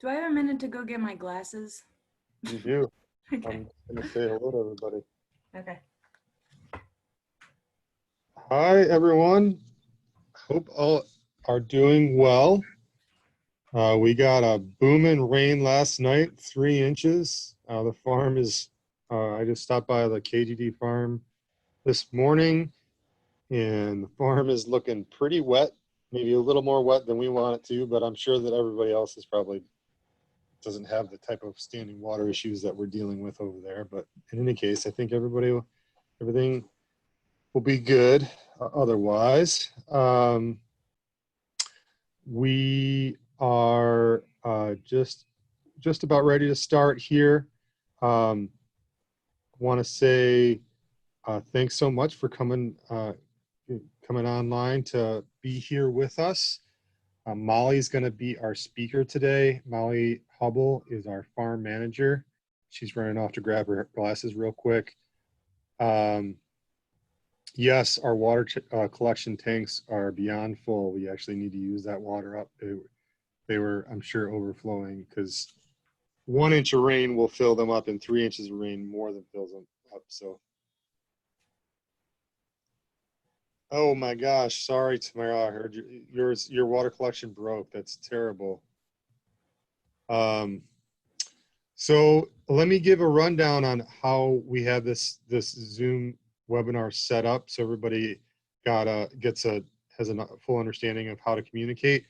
Do I have a minute to go get my glasses? You do. Okay. I'm going to say hello to everybody. Okay. Hi, everyone. Hope all are doing well. We got a booming rain last night, 3 inches. The farm is, I just stopped by the KGD farm this morning, and the farm is looking pretty wet, maybe a little more wet than we want it to, but I'm sure that everybody else is probably doesn't have the type of standing water issues that we're dealing with over there. But in any case, I think everything will be good otherwise. We are just about ready to start here. Want to say thanks so much for coming online to be here with us. Molly's going to be our speaker today. Molly Hubbel is our farm manager. She's running off to grab her glasses real quick. Yes, our water collection tanks are beyond full. We actually need to use that water up. They were, I'm sure, overflowing because 1 inch of rain will fill them up, and 3 inches of rain more than fills them up. So, oh my gosh, sorry, Tamara. I heard your water collection broke. That's terrible. So let me give a rundown on how we have this Zoom webinar set up, so everybody has a full understanding of how to communicate.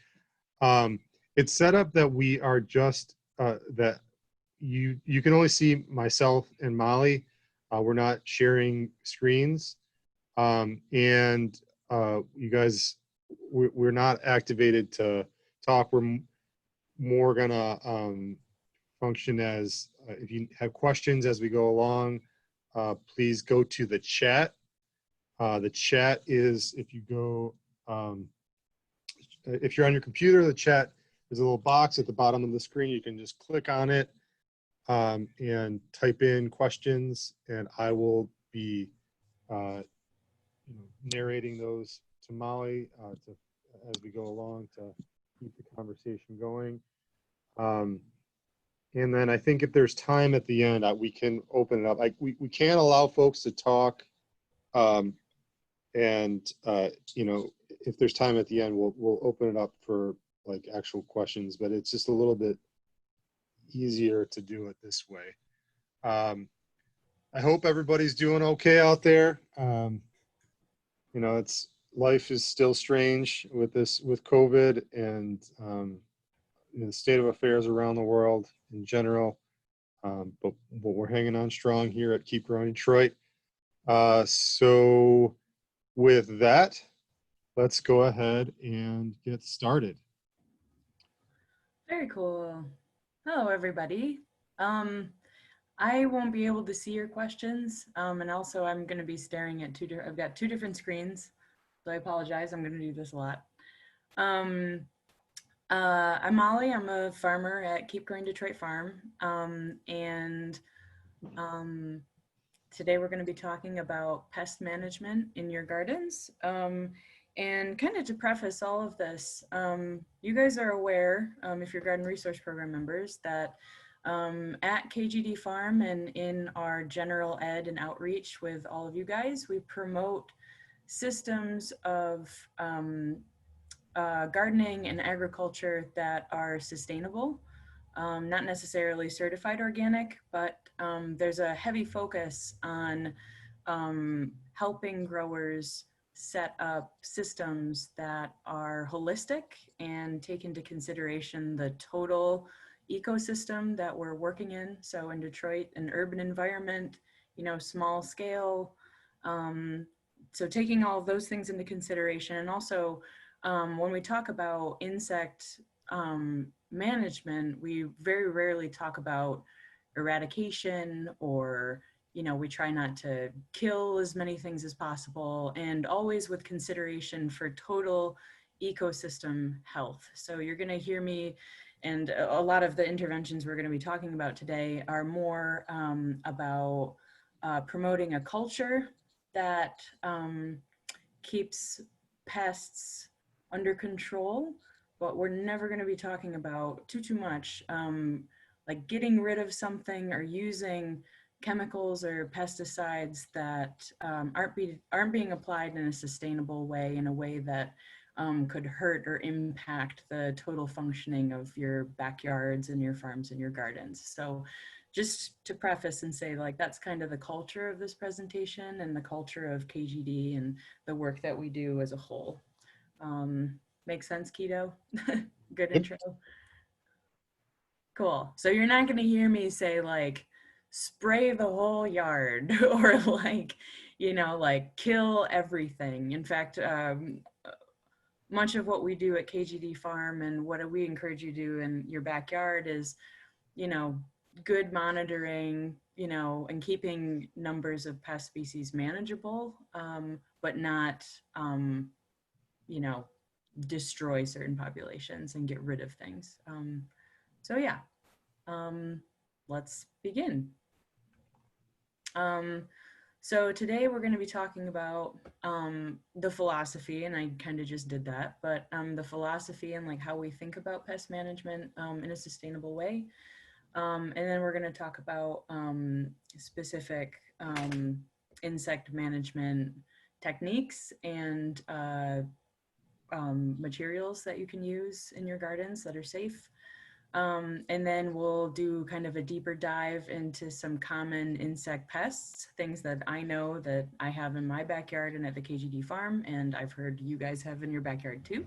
It's set up that we are just that you can only see myself and Molly. We're not sharing screens, and you guys, we're not activated to talk. We're more gonna function as if you have questions as we go along, please go to the chat. The chat is, if you go, if you're on your computer, the chat is a little box at the bottom of the screen. You can just click on it and type in questions, and I will be narrating those to Molly as we go along to keep the conversation going. And then I think if there's time at the end, we can open it up. We can't allow folks to talk. If there's time at the end, we'll open it up for like actual questions, but it's just a little bit easier to do it this way. I hope everybody's doing okay out there. Life is still strange with COVID and the state of affairs around the world in general, but we're hanging on strong here at Keep Growing Detroit. So with that, let's go ahead and get started. Very cool. Hello, everybody. I won't be able to see your questions, and also I'm going to be staring at I've got 2 different screens, so I apologize. I'm going to do this a lot. I'm Molly. I'm a farmer at Keep Growing Detroit Farm, and today we're going to be talking about pest management in your gardens. And kind of to preface all of this, you guys are aware, if you're Garden Resource Program members, that at KGD Farm and in our general ed and outreach with all of you guys, we promote systems of gardening and agriculture that are sustainable. not necessarily certified organic, but there's a heavy focus on helping growers set up systems that are holistic and take into consideration the total ecosystem that we're working in. So in Detroit, an urban environment, small scale. So taking all of those things into consideration, and also when we talk about insect management, we very rarely talk about eradication or we try not to kill as many things as possible, and always with consideration for total ecosystem health. So you're going to hear me, and a lot of the interventions we're going to be talking about today are more about promoting a culture that keeps pests under control, but we're never going to be talking about too much like getting rid of something or using chemicals or pesticides that aren't being applied in a sustainable way, in a way that could hurt or impact the total functioning of your backyards and your farms and your gardens. So just to preface and say, like, that's kind of the culture of this presentation and the culture of KGD and the work that we do as a whole. Make sense, Keto? Good intro. Cool. So you're not going to hear me say like spray the whole yard or like, like kill everything. In fact, much of what we do at KGD Farm and what we encourage you to do in your backyard is, good monitoring, and keeping numbers of pest species manageable, but not, destroy certain populations and get rid of things. So yeah, let's begin. So today we're going to be talking about the philosophy, and I kind of just did that, but the philosophy and like how we think about pest management in a sustainable way. And then we're going to talk about specific insect management techniques and materials that you can use in your gardens that are safe. And then we'll do kind of a deeper dive into some common insect pests, things that I know that I have in my backyard and at the KGD farm, and I've heard you guys have in your backyard too.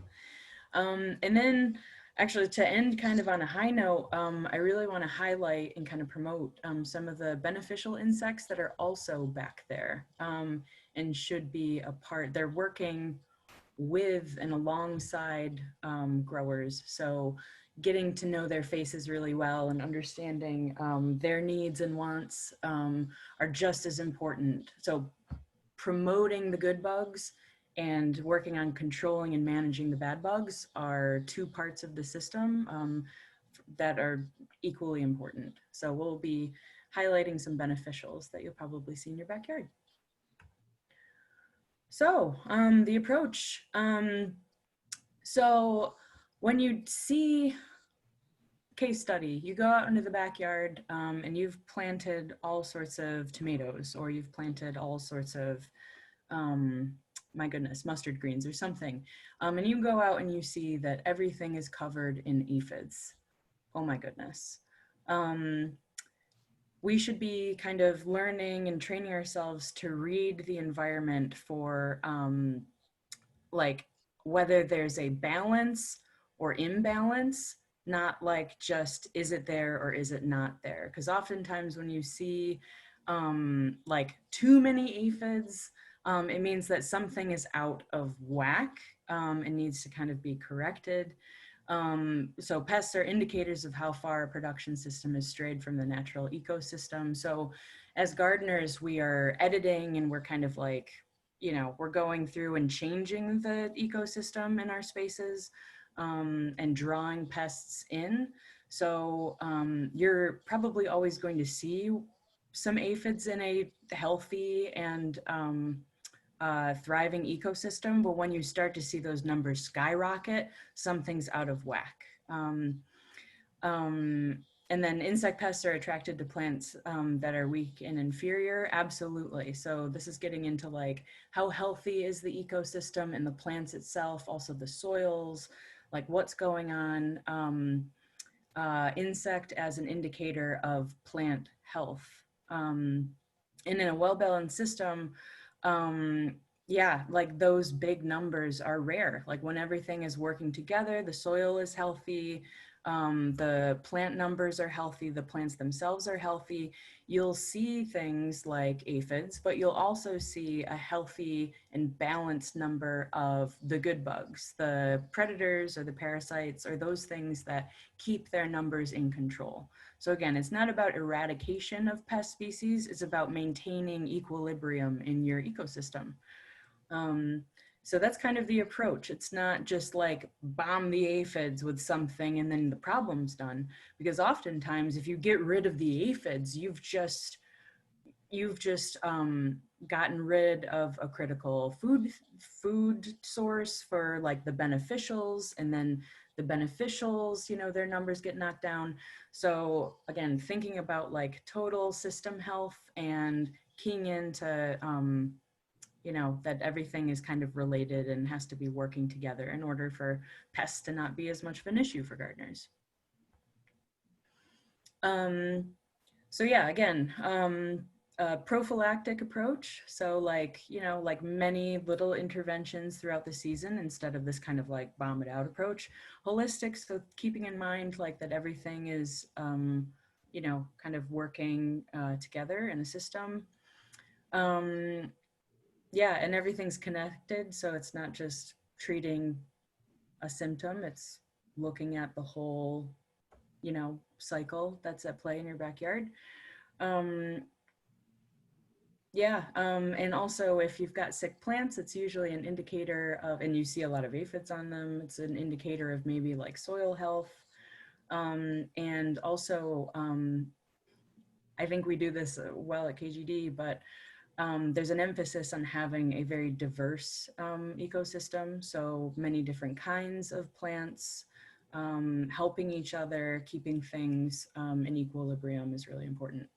And then actually, to end kind of on a high note, I really want to highlight and kind of promote some of the beneficial insects that are also back there and should be a part. They're working with and alongside growers. So getting to know their faces really well and understanding their needs and wants are just as important. So promoting the good bugs and working on controlling and managing the bad bugs are two parts of the system that are equally important. So we'll be highlighting some beneficials that you'll probably see in your backyard. So the approach. So when you see case study, you go out into the backyard and you've planted all sorts of tomatoes, or you've planted all sorts of my goodness, mustard greens or something. And you go out and you see that everything is covered in aphids. Oh my goodness. We should be kind of learning and training ourselves to read the environment for like whether there's a balance or imbalance, not like just is it there or is it not there? Because oftentimes when you see like too many aphids, it means that something is out of whack and needs to kind of be corrected. So pests are indicators of how far a production system is strayed from the natural ecosystem. So as gardeners, we are editing and we're kind of like, we're going through and changing the ecosystem in our spaces and drawing pests in. So you're probably always going to see some aphids in a healthy and thriving ecosystem, but when you start to see those numbers skyrocket, something's out of whack. And then insect pests are attracted to plants that are weak and inferior, absolutely. So this is getting into like how healthy is the ecosystem and the plants itself, also the soils, like what's going on. insect as an indicator of plant health. And in a well-balanced system, yeah, like those big numbers are rare. Like when everything is working together, the soil is healthy, the plant numbers are healthy, the plants themselves are healthy. You'll see things like aphids, but you'll also see a healthy and balanced number of the good bugs, the predators or the parasites, or those things that keep their numbers in control. So again, it's not about eradication of pest species, it's about maintaining equilibrium in your ecosystem. So that's kind of the approach. It's not just like bomb the aphids with something and then the problem's done. Because oftentimes if you get rid of the aphids, you've just gotten rid of a critical food source for like the beneficials, and then the beneficials, you know, their numbers get knocked down. So again, thinking about like total system health and keying into you know, that everything is kind of related and has to be working together in order for pests to not be as much of an issue for gardeners. So yeah, again, a prophylactic approach. So like, you know, like many little interventions throughout the season instead of this kind of like bomb it out approach. Holistic, so keeping in mind like that everything is, you know, kind of working together in a system. Yeah, and everything's connected. So it's not just treating a symptom, it's looking at the whole, you know, cycle that's at play in your backyard. Yeah, and also if you've got sick plants, it's usually an indicator of, and you see a lot of aphids on them, it's an indicator of maybe like soil health. And also, I think we do this well at KGD, but there's an emphasis on having a very diverse ecosystem. So many different kinds of plants, helping each other, keeping things in equilibrium is really important.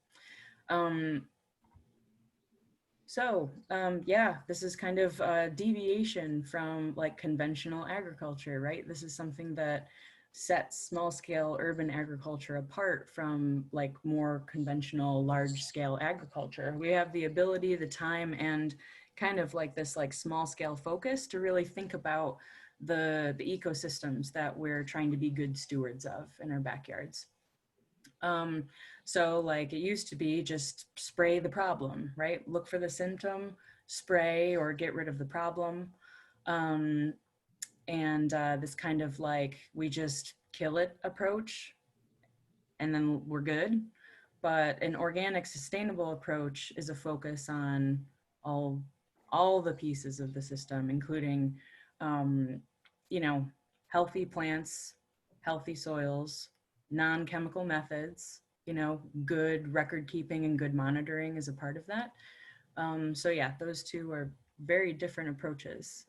Yeah, this is kind of a deviation from like conventional agriculture, right? This is something that sets small scale urban agriculture apart from like more conventional large scale agriculture. We have the ability, the time, and kind of like this like small scale focus to really think about the ecosystems that we're trying to be good stewards of in our backyards. So like it used to be just spray the problem, right? Look for the symptom, spray or get rid of the problem. This kind of like we just kill it approach and then we're good. But an organic sustainable approach is a focus on all the pieces of the system, including you know, healthy plants, healthy soils, non-chemical methods, you know, good record keeping and good monitoring is a part of that. So yeah, those two are very different approaches,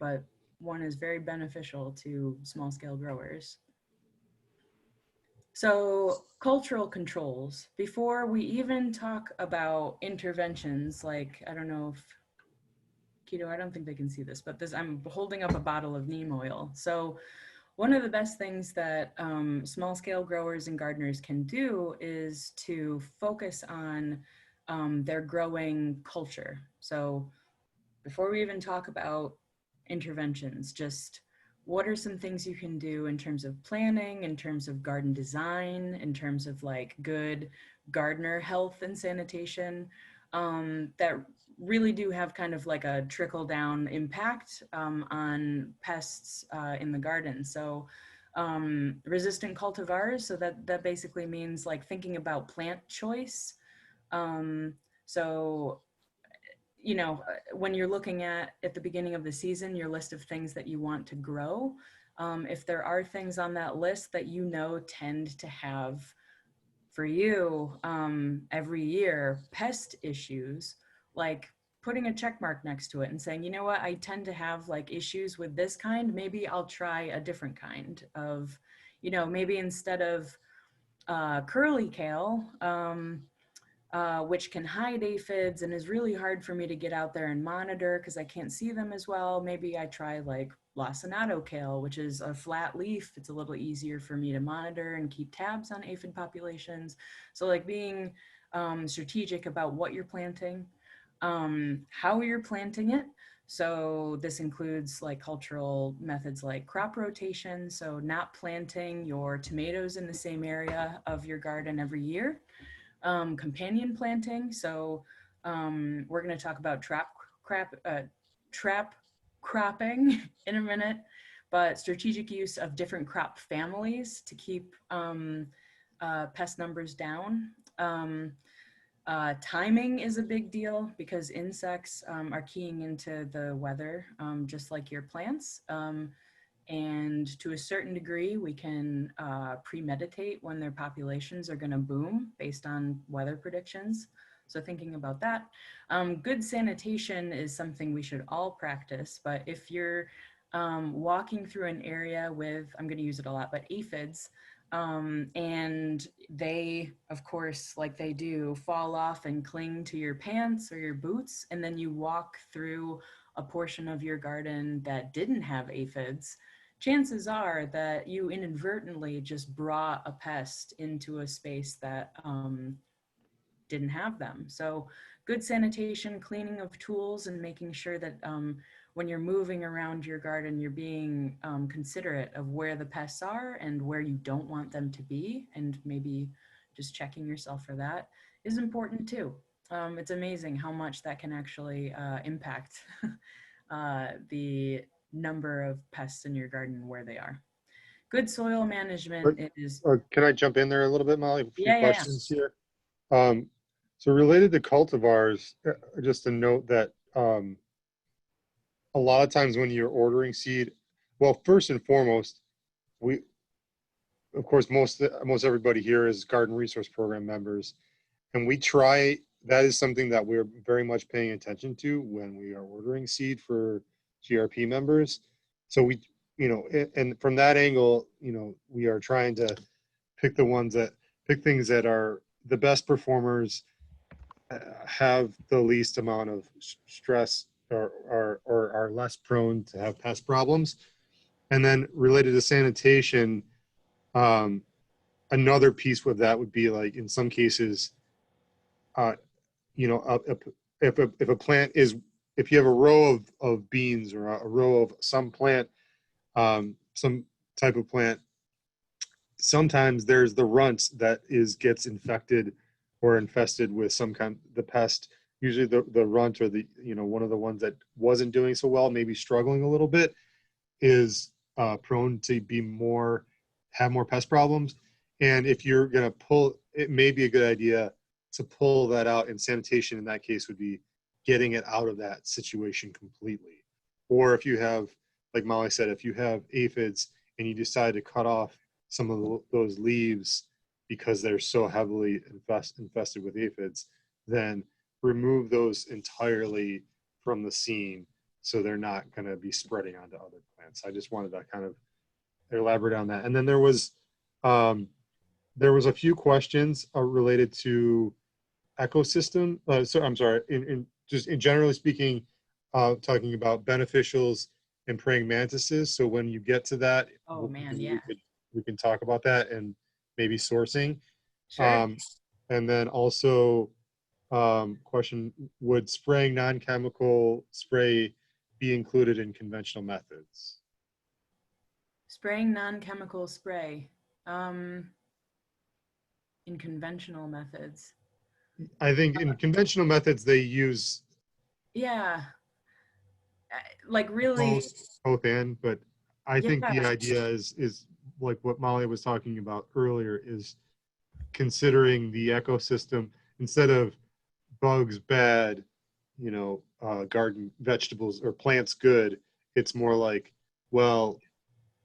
but one is very beneficial to small scale growers. So cultural controls, before we even talk about interventions, like, I don't know if, Keto, I don't think they can see this, but this, I'm holding up a bottle of neem oil. So one of the best things that small scale growers and gardeners can do is to focus on their growing culture. So before we even talk about interventions, just what are some things you can do in terms of planning, in terms of garden design, in terms of like good gardener health and sanitation that really do have kind of like a trickle down impact on pests in the garden. So resistant cultivars, so that basically means like thinking about plant choice. So you know, when you're looking at the beginning of the season, your list of things that you want to grow, if there are things on that list that you know tend to have for you every year pest issues, like putting a check mark next to it and saying, you know what, I tend to have like issues with this kind, maybe I'll try a different kind of, you know, maybe instead of curly kale, which can hide aphids and is really hard for me to get out there and monitor because I can't see them as well. Maybe I try like lacinato kale, which is a flat leaf. It's a little easier for me to monitor and keep tabs on aphid populations. So like being strategic about what you're planting, how you're planting it. So this includes like cultural methods like crop rotation. So not planting your tomatoes in the same area of your garden every year. Companion planting. So we're going to talk about trap cropping in a minute, but strategic use of different crop families to keep pest numbers down. Timing is a big deal because insects are keying into the weather, just like your plants. And to a certain degree, we can premeditate when their populations are going to boom based on weather predictions. So thinking about that. Good sanitation is something we should all practice, but if you're walking through an area with, I'm going to use it a lot, but aphids, and they, of course, like they do, fall off and cling to your pants or your boots, and then you walk through a portion of your garden that didn't have aphids, chances are that you inadvertently just brought a pest into a space that didn't have them. So good sanitation, cleaning of tools, and making sure that when you're moving around your garden, you're being considerate of where the pests are and where you don't want them to be, and maybe just checking yourself for that is important too. It's amazing how much that can actually impact the number of pests in your garden and where they are. Good soil management is, Can I jump in there a little bit, Molly? A few yeah. questions here. Um, so related to cultivars, just to note that a lot of times when you're ordering seed, well, first and foremost, we, of course, most everybody here is Garden Resource Program members, and we try. That is something that we're very much paying attention to when we are ordering seed for GRP members. So we, and from that angle, we are trying to pick pick things that are the best performers, have the least amount of stress, or are less prone to have pest problems. And then related to sanitation, um, another piece with that would be like in some cases, uh, you know, if a plant is, if you have a row of beans or a row of some plant, some type of plant, sometimes there's the runt that gets infected or infested with some kind the pest. Usually the runt, or the one of the ones that wasn't doing so well, maybe struggling a little bit, is prone to have more pest problems. And if you're going to pull, it may be a good idea to pull that out, and sanitation in that case would be getting it out of that situation completely. Or if you have, like Molly said, if you have aphids and you decide to cut off some of those leaves because they're so heavily infested with aphids, then remove those entirely from the scene so they're not going to be spreading onto other plants. I just wanted to kind of elaborate on that. And then there was a few questions related to ecosystem. So I'm sorry, in generally speaking, talking about beneficials and praying mantises. So when you get to that, Oh man, yeah. we can talk about that and maybe sourcing. Sure. And then also, question: would spraying non-chemical spray be included in conventional methods? Spraying non-chemical spray in conventional methods. I think in conventional methods they use Yeah, like really, both and, but I think the yeah, idea is like what Molly was talking about earlier, is considering the ecosystem instead of bugs bad, garden vegetables or plants good. It's more like, well,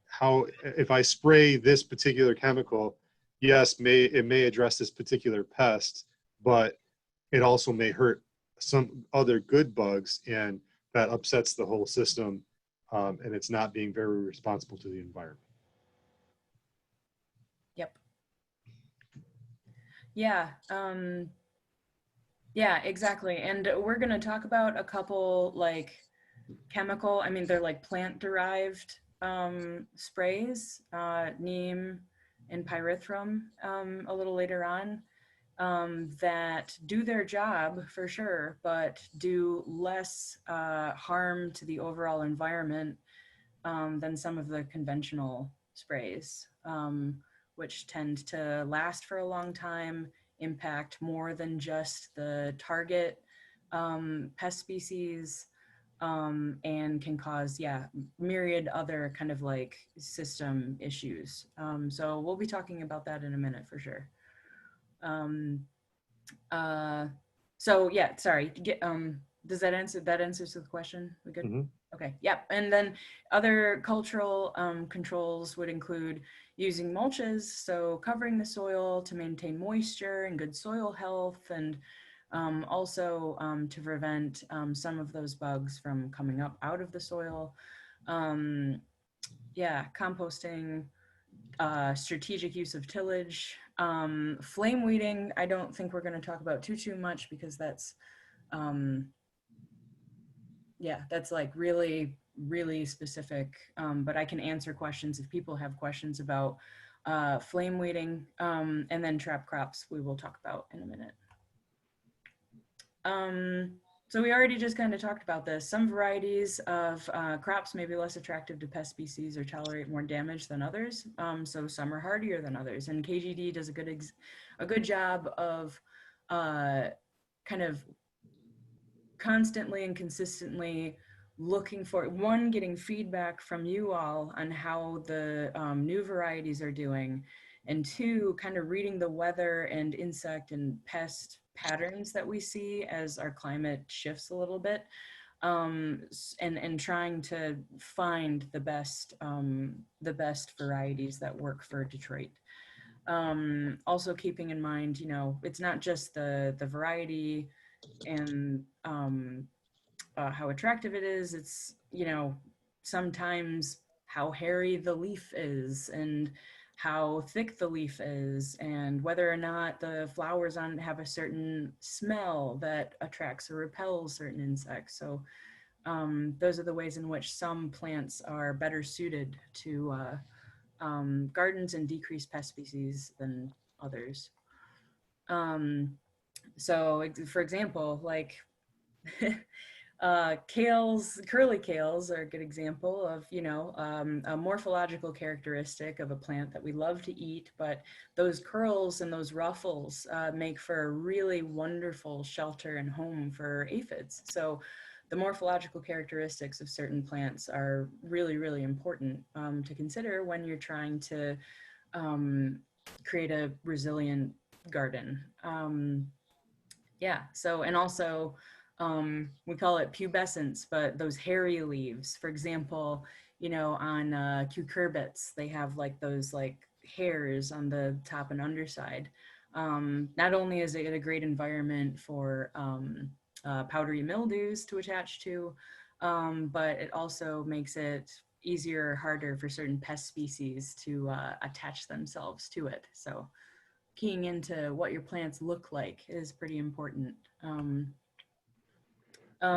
how, if I spray this particular chemical, yes, it may address this particular pest, but it also may hurt some other good bugs, and that upsets the whole system, and it's not being very responsible to the environment. yep. Yeah, yeah, exactly. And we're going to talk about a couple like chemical, I mean, they're like plant-derived sprays, Neem and Pyrethrum a little later on, that do their job for sure, but do less harm to the overall environment than some of the conventional sprays, which tend to last for a long time, impact more than just the target pest species, and can cause, yeah, myriad other kind of like system issues. So we'll be talking about that in a minute for sure. Um, uh, so yeah, sorry. Does that answer, that answers the question? We good? Mm-hmm. Okay, yep. And then other cultural controls would include using mulches, so covering the soil to maintain moisture and good soil health, and also to prevent some of those bugs from coming up out of the soil. Yeah, composting, strategic use of tillage, flame weeding. I don't think we're going to talk about too much because that's, yeah, that's like really specific. But I can answer questions if people have questions about flame weeding, and then trap crops we will talk about in a minute. So we already just kind of talked about this. Some varieties of crops may be less attractive to pest species or tolerate more damage than others. So some are hardier than others. And KGD does a good job of kind of constantly and consistently looking for, one, getting feedback from you all on how the new varieties are doing, and two, kind of reading the weather and insect and pest patterns that we see as our climate shifts a little bit, and trying to find the best varieties that work for Detroit. Also keeping in mind, you know, it's not just the variety and how attractive it is. It's, you know, sometimes how hairy the leaf is and how thick the leaf is, and whether or not the flowers on it have a certain smell that attracts or repels certain insects. So those are the ways in which some plants are better suited to gardens and decreased pest species than others. So for example, like kales, curly kales are a good example of, you know, a morphological characteristic of a plant that we love to eat, but those curls and those ruffles make for a really wonderful shelter and home for aphids. So the morphological characteristics of certain plants are really important to consider when you're trying to create a resilient garden. Yeah, so, and also we call it pubescence, but those hairy leaves, for example, you know, on cucurbits, they have like those like hairs on the top and underside. Not only is it a great environment for powdery mildews to attach to, but it also makes it easier or harder for certain pest species to attach themselves to it. So keying into what your plants look like is pretty important.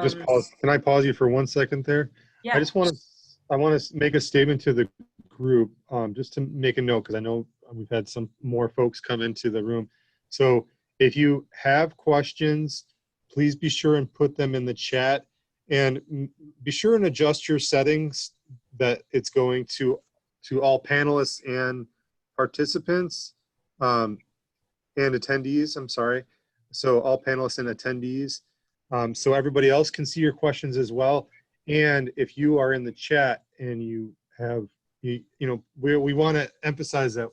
Just Um, pause. Can I pause you for 1 second there? I yeah, just want to, I want to make a statement to the group, just to make a note, because I know we've had some more folks come into the room. So if you have questions, please be sure and put them in the chat, and be sure and adjust your settings that it's going to all panelists and participants, and attendees, I'm sorry. So all panelists and attendees, so everybody else can see your questions as well. And if you are in the chat and you have, you know, we want to emphasize that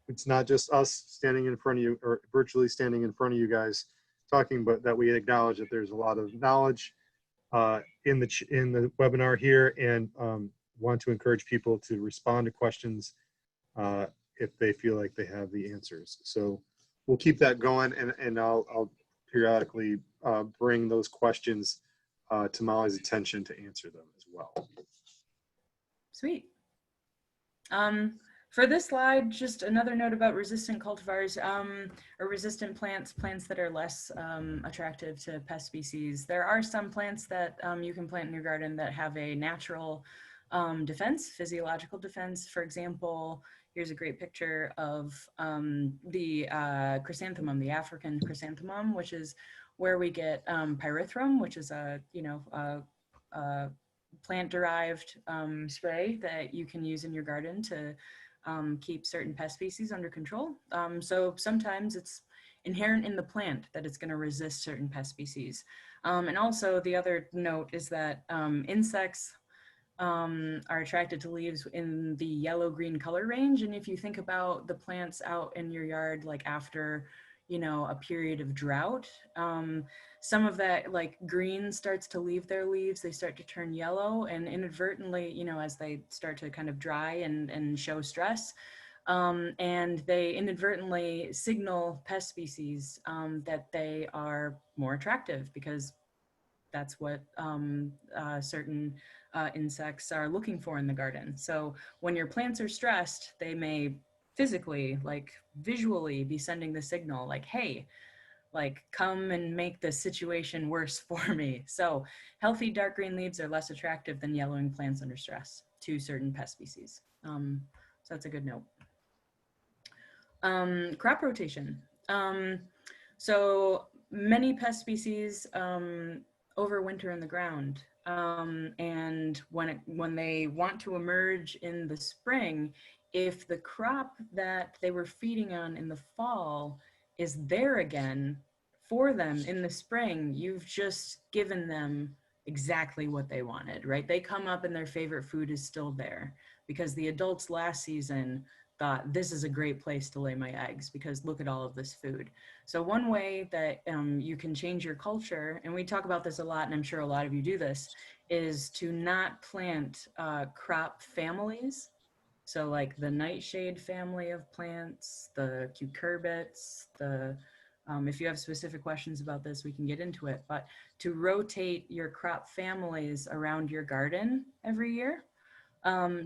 it's not just us standing in front of you or virtually standing in front of you guys talking, but that we acknowledge that there's a lot of knowledge in the webinar here, and want to encourage people to respond to questions if they feel like they have the answers. So we'll keep that going, and I'll periodically bring those questions to Molly's attention to answer them as well. sweet. For this slide, just another note about resistant cultivars, or resistant plants, plants that are less attractive to pest species. There are some plants that you can plant in your garden that have a natural defense, physiological defense. For example, here's a great picture of the chrysanthemum, the African chrysanthemum, which is where we get pyrethrum, which is a, plant-derived spray that you can use in your garden to keep certain pest species under control. So sometimes it's inherent in the plant that it's going to resist certain pest species. And also the other note is that insects are attracted to leaves in the yellow-green color range. And if you think about the plants out in your yard, like after, a period of drought, some of that like green starts to leave their leaves, they start to turn yellow, and inadvertently, as they start to kind of dry and show stress, and they inadvertently signal pest species that they are more attractive, because that's what certain insects are looking for in the garden. So when your plants are stressed, they may physically, like visually, be sending the signal like, hey, like come and make the situation worse for me. So healthy dark green leaves are less attractive than yellowing plants under stress to certain pest species. So that's a good note. Crop rotation. So many pest species overwinter in the ground. And when they want to emerge in the spring, if the crop that they were feeding on in the fall is there again for them in the spring, you've just given them exactly what they wanted, right? They come up and their favorite food is still there, because the adults last season thought this is a great place to lay my eggs because look at all of this food. So one way that you can change your culture, and we talk about this a lot, and I'm sure a lot of you do this, is to not plant crop families. So like the nightshade family of plants, the cucurbits, if you have specific questions about this, we can get into it, but to rotate your crop families around your garden every year,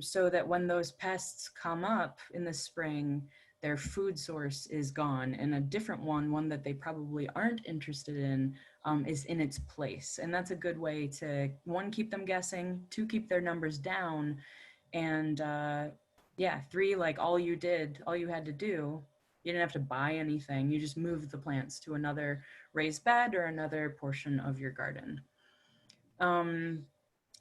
so that when those pests come up in the spring, their food source is gone, and a different one that they probably aren't interested in, is in its place. And that's a good way to, one, keep them guessing, two, keep their numbers down, and yeah, three, like all you had to do, you didn't have to buy anything, you just moved the plants to another raised bed or another portion of your garden.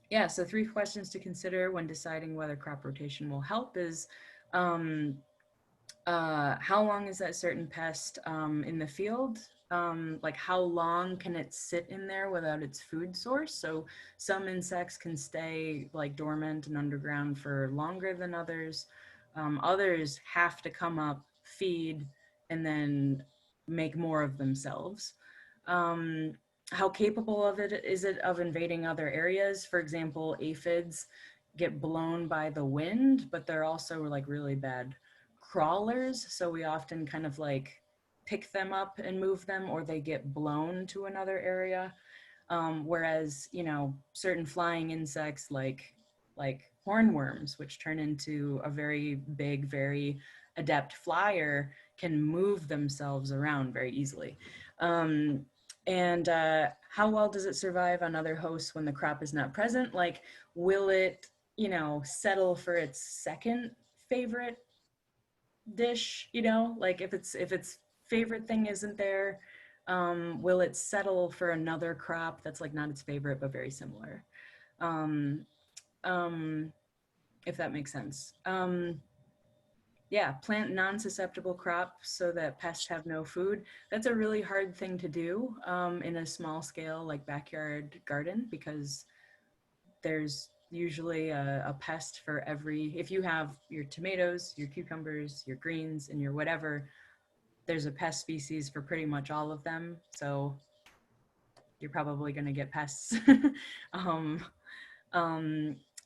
Yeah, so 3 questions to consider when deciding whether crop rotation will help is, how long is that certain pest in the field? Like how long can it sit in there without its food source? So some insects can stay like dormant and underground for longer than others. Others have to come up, feed, and then make more of themselves. How capable of it is it of invading other areas? For example, aphids get blown by the wind, but they're also like really bad crawlers. So we often kind of like pick them up and move them, or they get blown to another area. Whereas, certain flying insects like hornworms, which turn into a very big, very adept flyer, can move themselves around very easily. And how well does it survive on other hosts when the crop is not present? Like, will it, settle for its second favorite dish? Like if its favorite thing isn't there, will it settle for another crop that's like not its favorite but very similar? Um, if that makes sense. Yeah, plant non-susceptible crops so that pests have no food. That's a really hard thing to do in a small scale like backyard garden, because there's usually a pest for every, if you have your tomatoes, your cucumbers, your greens, and your whatever, there's a pest species for pretty much all of them. So you're probably going to get pests. um,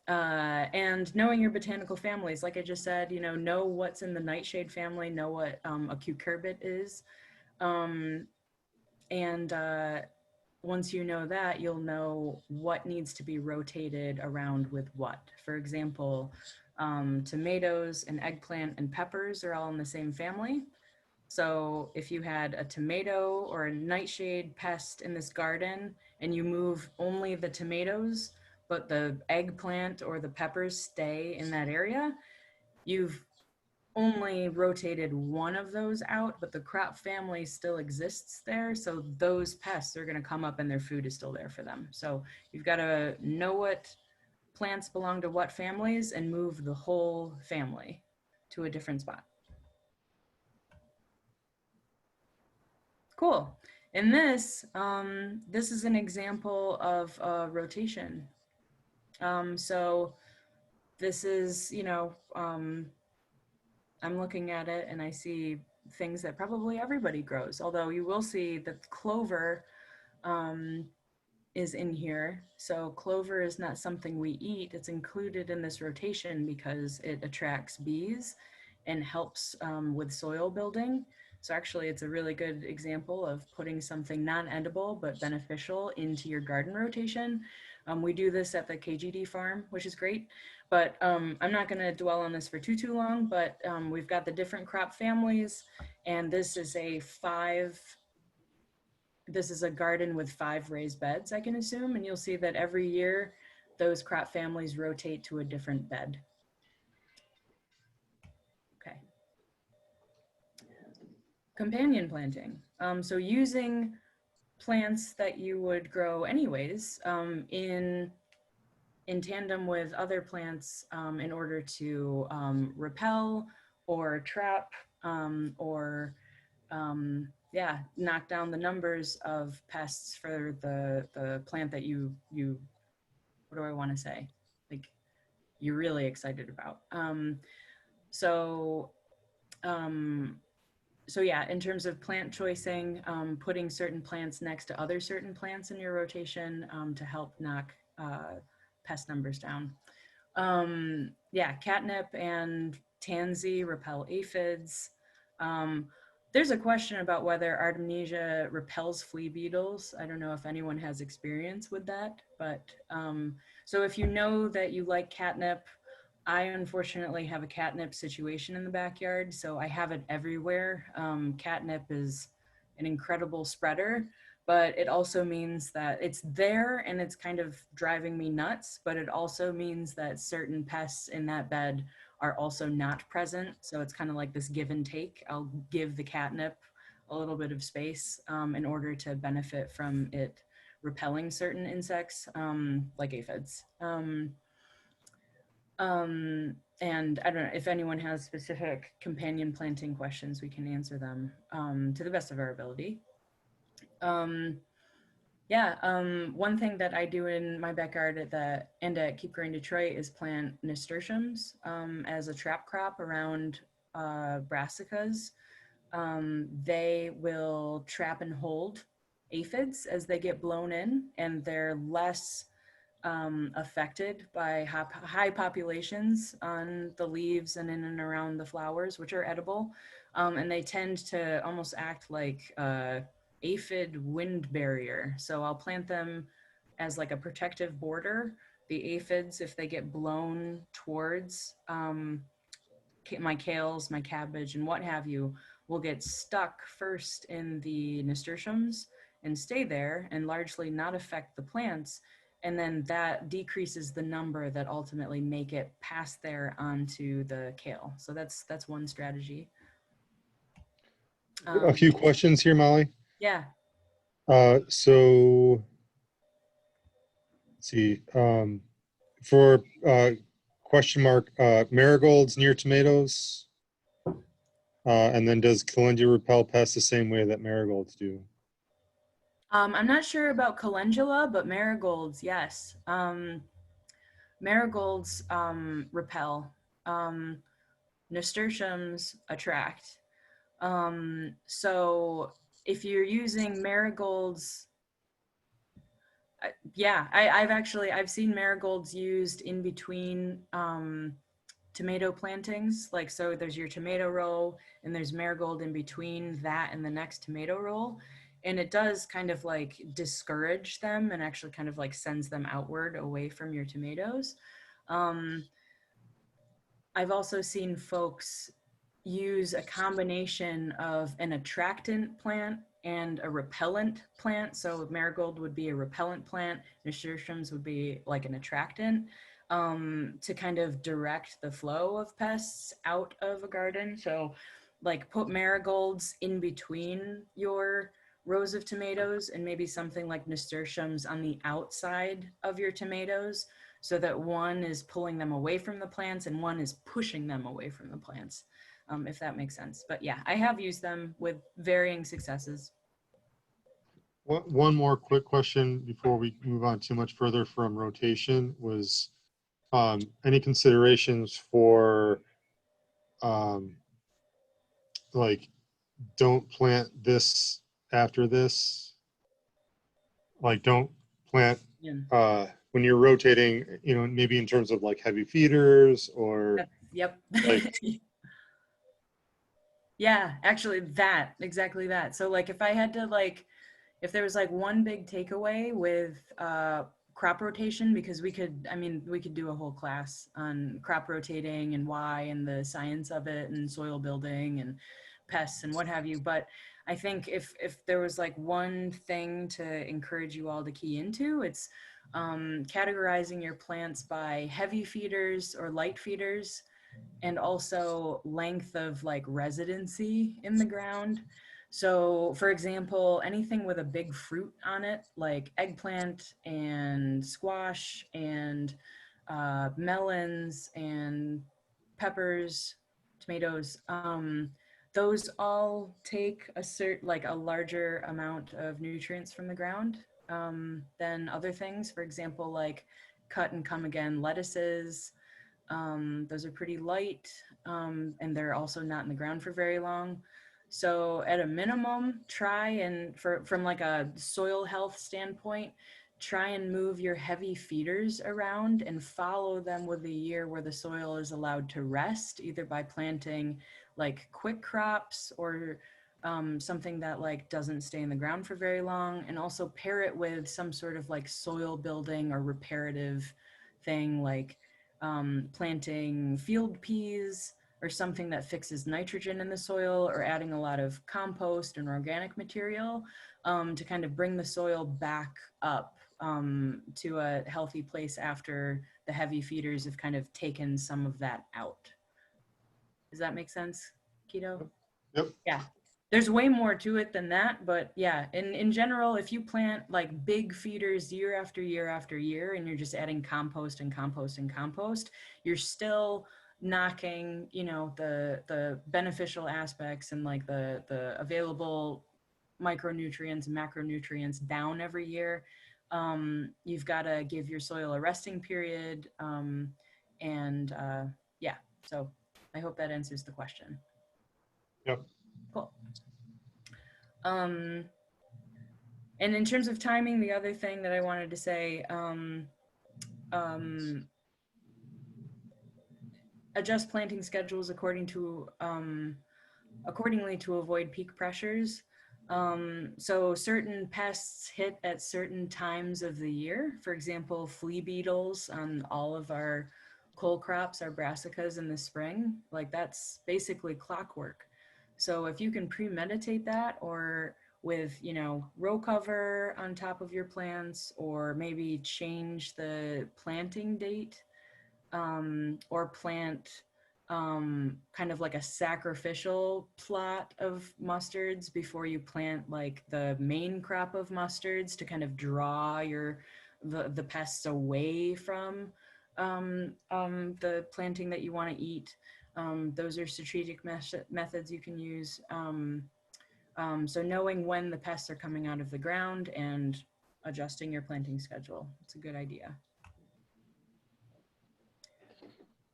and knowing your botanical families, like I just said, know what's in the nightshade family, know what a cucurbit is. And once you know that, you'll know what needs to be rotated around with what. For example, tomatoes and eggplant and peppers are all in the same family. So if you had a tomato or a nightshade pest in this garden and you move only the tomatoes, but the eggplant or the peppers stay in that area, you've only rotated one of those out, but the crop family still exists there. So those pests are going to come up and their food is still there for them. So you've got to know what plants belong to what families and move the whole family to a different spot. Cool. And this is an example of a rotation. So this is, I'm looking at it and I see things that probably everybody grows, although you will see that clover um, is in here. So clover is not something we eat. It's included in this rotation because it attracts bees and helps with soil building. So actually it's a really good example of putting something non-edible but beneficial into your garden rotation. We do this at the KGD farm, which is great, but I'm not gonna dwell on this for too long, but we've got the different crop families, and this is a garden with 5 raised beds, I can assume, and you'll see that every year those crop families rotate to a different bed. Okay. Companion planting. So using plants that you would grow anyways in tandem with other plants in order to repel or trap or yeah, knock down the numbers of pests for the plant that you what do I want to say? Like you're really excited about. So yeah, in terms of plant choicing, putting certain plants next to other certain plants in your rotation to help knock pest numbers down. Yeah, catnip and tansy repel aphids. There's a question about whether Artemisia repels flea beetles. I don't know if anyone has experience with that, but so if you know that you like catnip, I unfortunately have a catnip situation in the backyard, so I have it everywhere. Catnip is an incredible spreader, but it also means that it's there and it's kind of driving me nuts, but it also means that certain pests in that bed are also not present. So it's kind of like this give and take. I'll give the catnip a little bit of space in order to benefit from it repelling certain insects like aphids. And I don't know if anyone has specific companion planting questions, we can answer them to the best of our ability. Yeah, one thing that I do in my backyard and at Keep Growing Detroit is plant nasturtiums as a trap crop around brassicas. They will trap and hold aphids as they get blown in, and they're less affected by high populations on the leaves and in and around the flowers, which are edible. And they tend to almost act like aphid wind barrier. So I'll plant them as like a protective border. The aphids, if they get blown towards my kales, my cabbage, and what have you, will get stuck first in the nasturtiums and stay there and largely not affect the plants. And then that decreases the number that ultimately make it past there onto the kale. So that's one strategy. A few questions here, Molly. Yeah. So let's see. For question mark, marigolds near tomatoes. And then does calendula repel pests the same way that marigolds do? I'm not sure about calendula, but marigolds, yes. Marigolds repel. Nasturtiums attract. So if you're using marigolds, yeah, I've seen marigolds used in between tomato plantings. Like, so there's your tomato row and there's marigold in between that and the next tomato row. and it does kind of like discourage them and actually kind of like sends them outward away from your tomatoes. Um, I've also seen folks use a combination of an attractant plant and a repellent plant. So marigold would be a repellent plant, nasturtiums would be like an attractant, to kind of direct the flow of pests out of a garden. So like put marigolds in between your rows of tomatoes and maybe something like nasturtiums on the outside of your tomatoes, so that one is pulling them away from the plants and one is pushing them away from the plants, if that makes sense. But yeah, I have used them with varying successes. One more quick question before we move on too much further from rotation was any considerations for um, like don't plant this after this, like don't plant Yeah. when you're rotating, you know, maybe in terms of like heavy feeders or Yep. like Yeah, actually that, exactly that. So like if I had to like, if there was like one big takeaway with crop rotation, because we could, I mean, we could do a whole class on crop rotating and why and the science of it and soil building and pests and what have you. But I think if there was like one thing to encourage you all to key into, it's categorizing your plants by heavy feeders or light feeders, and also length of like residency in the ground. So, for example, anything with a big fruit on it, like eggplant and squash and melons and peppers, tomatoes, those all take like a larger amount of nutrients from the ground than other things. For example, like cut and come again lettuces, those are pretty light, and they're also not in the ground for very long. So at a minimum, try and from like a soil health standpoint, try and move your heavy feeders around and follow them with a year where the soil is allowed to rest, either by planting like quick crops or something that like doesn't stay in the ground for very long, and also pair it with some sort of like soil building or reparative thing, like planting field peas or something that fixes nitrogen in the soil, or adding a lot of compost and organic material to kind of bring the soil back up to a healthy place after the heavy feeders have kind of taken some of that out. Does that make sense, Keto? yep. Yeah. There's way more to it than that, but yeah, in general, if you plant like big feeders year after year after year and you're just adding compost and compost and compost, you're still knocking, you know, the beneficial aspects and like the available micronutrients and macronutrients down every year. You've got to give your soil a resting period, and yeah, so I hope that answers the question. Yep. Cool. Um, and in terms of timing, the other thing that I wanted to say, um, adjust planting schedules accordingly to avoid peak pressures. So certain pests hit at certain times of the year. For example, flea beetles on all of our cole crops, our brassicas in the spring, like that's basically clockwork. So if you can premeditate that, or with, you know, row cover on top of your plants, or maybe change the planting date, or plant kind of like a sacrificial plot of mustards before you plant like the main crop of mustards, to kind of draw the pests away from the planting that you want to eat. Those are strategic methods you can use. So knowing when the pests are coming out of the ground and adjusting your planting schedule, it's a good idea.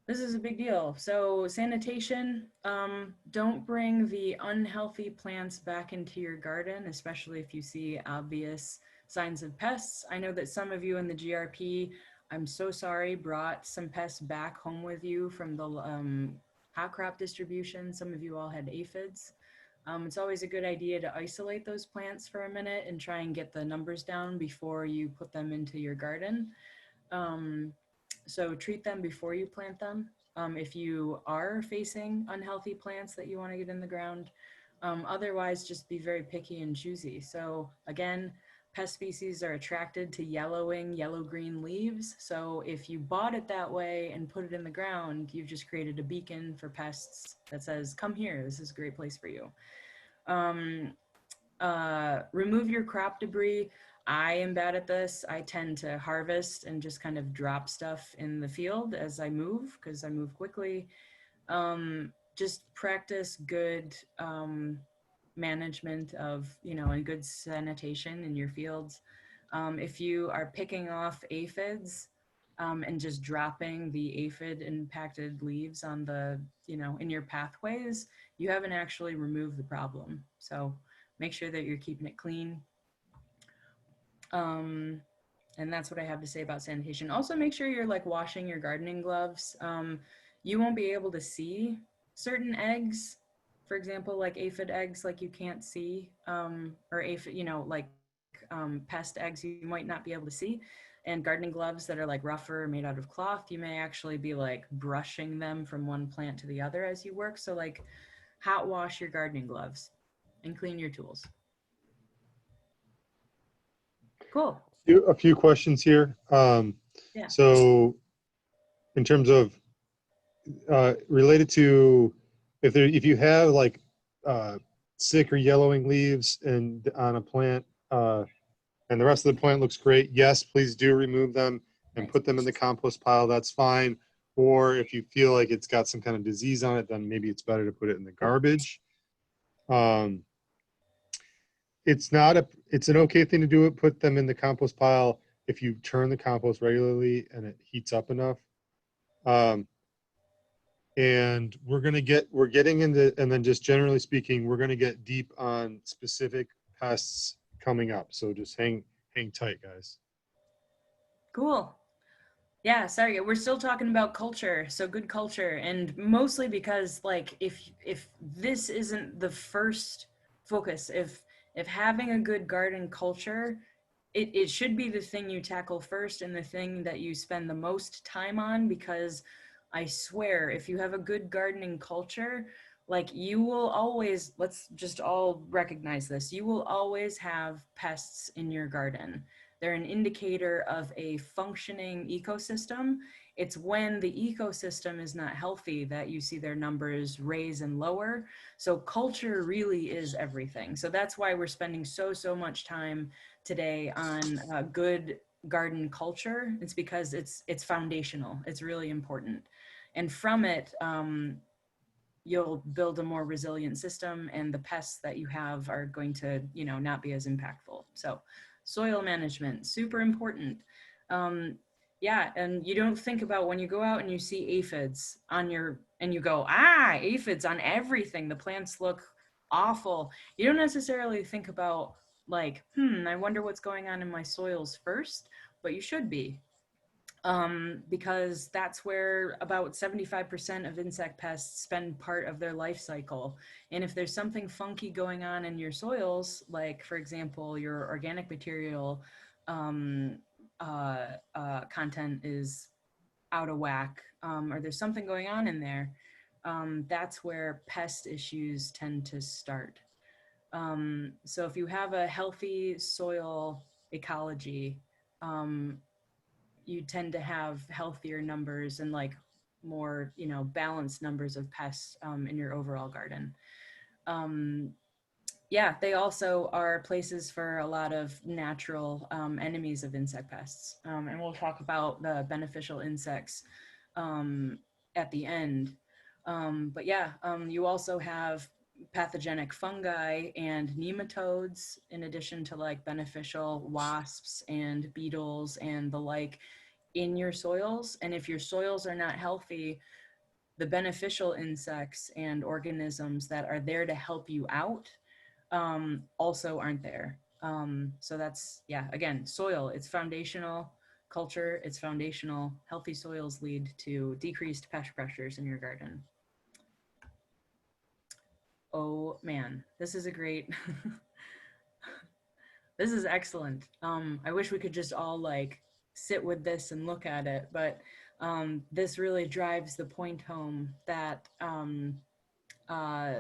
This is a big deal. So sanitation, don't bring the unhealthy plants back into your garden, especially if you see obvious signs of pests. I know that some of you in the GRP, I'm so sorry, brought some pests back home with you from the hot crop distribution. Some of you all had aphids. It's always a good idea to isolate those plants for a minute and try and get the numbers down before you put them into your garden. So treat them before you plant them. If you are facing unhealthy plants that you want to get in the ground, otherwise just be very picky and choosy. So again, pest species are attracted to yellowing, yellow-green leaves. So if you bought it that way and put it in the ground, you've just created a beacon for pests that says, come here, this is a great place for you. Remove your crop debris. I am bad at this. I tend to harvest and just kind of drop stuff in the field as I move because I move quickly. Just practice good management of, and good sanitation in your fields. If you are picking off aphids and just dropping the aphid impacted leaves on the, in your pathways, you haven't actually removed the problem. So make sure that you're keeping it clean. And that's what I have to say about sanitation. Also, make sure you're like washing your gardening gloves. You won't be able to see certain eggs, for example, like aphid eggs, like you can't see, or aphid, like pest eggs, you might not be able to see. And gardening gloves that are like rougher, made out of cloth, you may actually be like brushing them from one plant to the other as you work. So like hot wash your gardening gloves and clean your tools. Cool. A few questions here. Yeah. So in terms of related to if you have like sick or yellowing leaves and on a plant and the rest of the plant looks great, yes, please do remove them and put them in the compost pile. That's fine. Or if you feel like it's got some kind of disease on it, then maybe it's better to put it in the garbage. It's an okay thing to do it. Put them in the compost pile if you turn the compost regularly and it heats up enough. And we're getting into, and then just generally speaking, we're gonna get deep on specific pests coming up. So just hang tight, guys. Cool. Yeah, sorry, we're still talking about culture, so good culture, and mostly because like if this isn't the first focus, if having a good garden culture, it should be the thing you tackle first and the thing that you spend the most time on, because I swear if you have a good gardening culture, like you will always, let's just all recognize this, you will always have pests in your garden. They're an indicator of a functioning ecosystem. It's when the ecosystem is not healthy that you see their numbers raise and lower. So culture really is everything. So that's why we're spending so much time today on good garden culture. It's because it's foundational. It's really important. And from it, you'll build a more resilient system, and the pests that you have are going to, not be as impactful. So soil management, super important. Yeah, and you don't think about when you go out and you see aphids on your, and you go, aphids on everything, the plants look awful. You don't necessarily think about like, I wonder what's going on in my soils first, but you should be. Because that's where about 75% of insect pests spend part of their life cycle. And if there's something funky going on in your soils, like for example, your organic material content is out of whack, or there's something going on in there, that's where pest issues tend to start. So if you have a healthy soil ecology, you tend to have healthier numbers and like more, balanced numbers of pests in your overall garden. Yeah, they also are places for a lot of natural enemies of insect pests. And we'll talk about the beneficial insects at the end. But yeah, you also have pathogenic fungi and nematodes, in addition to like beneficial wasps and beetles and the like in your soils. And if your soils are not healthy, the beneficial insects and organisms that are there to help you out also aren't there. So that's, yeah, again, soil, it's foundational. Culture, it's foundational. Healthy soils lead to decreased pest pressures in your garden. Oh man, this is a great, this is excellent. I wish we could just all like sit with this and look at it, but this really drives the point home that uh,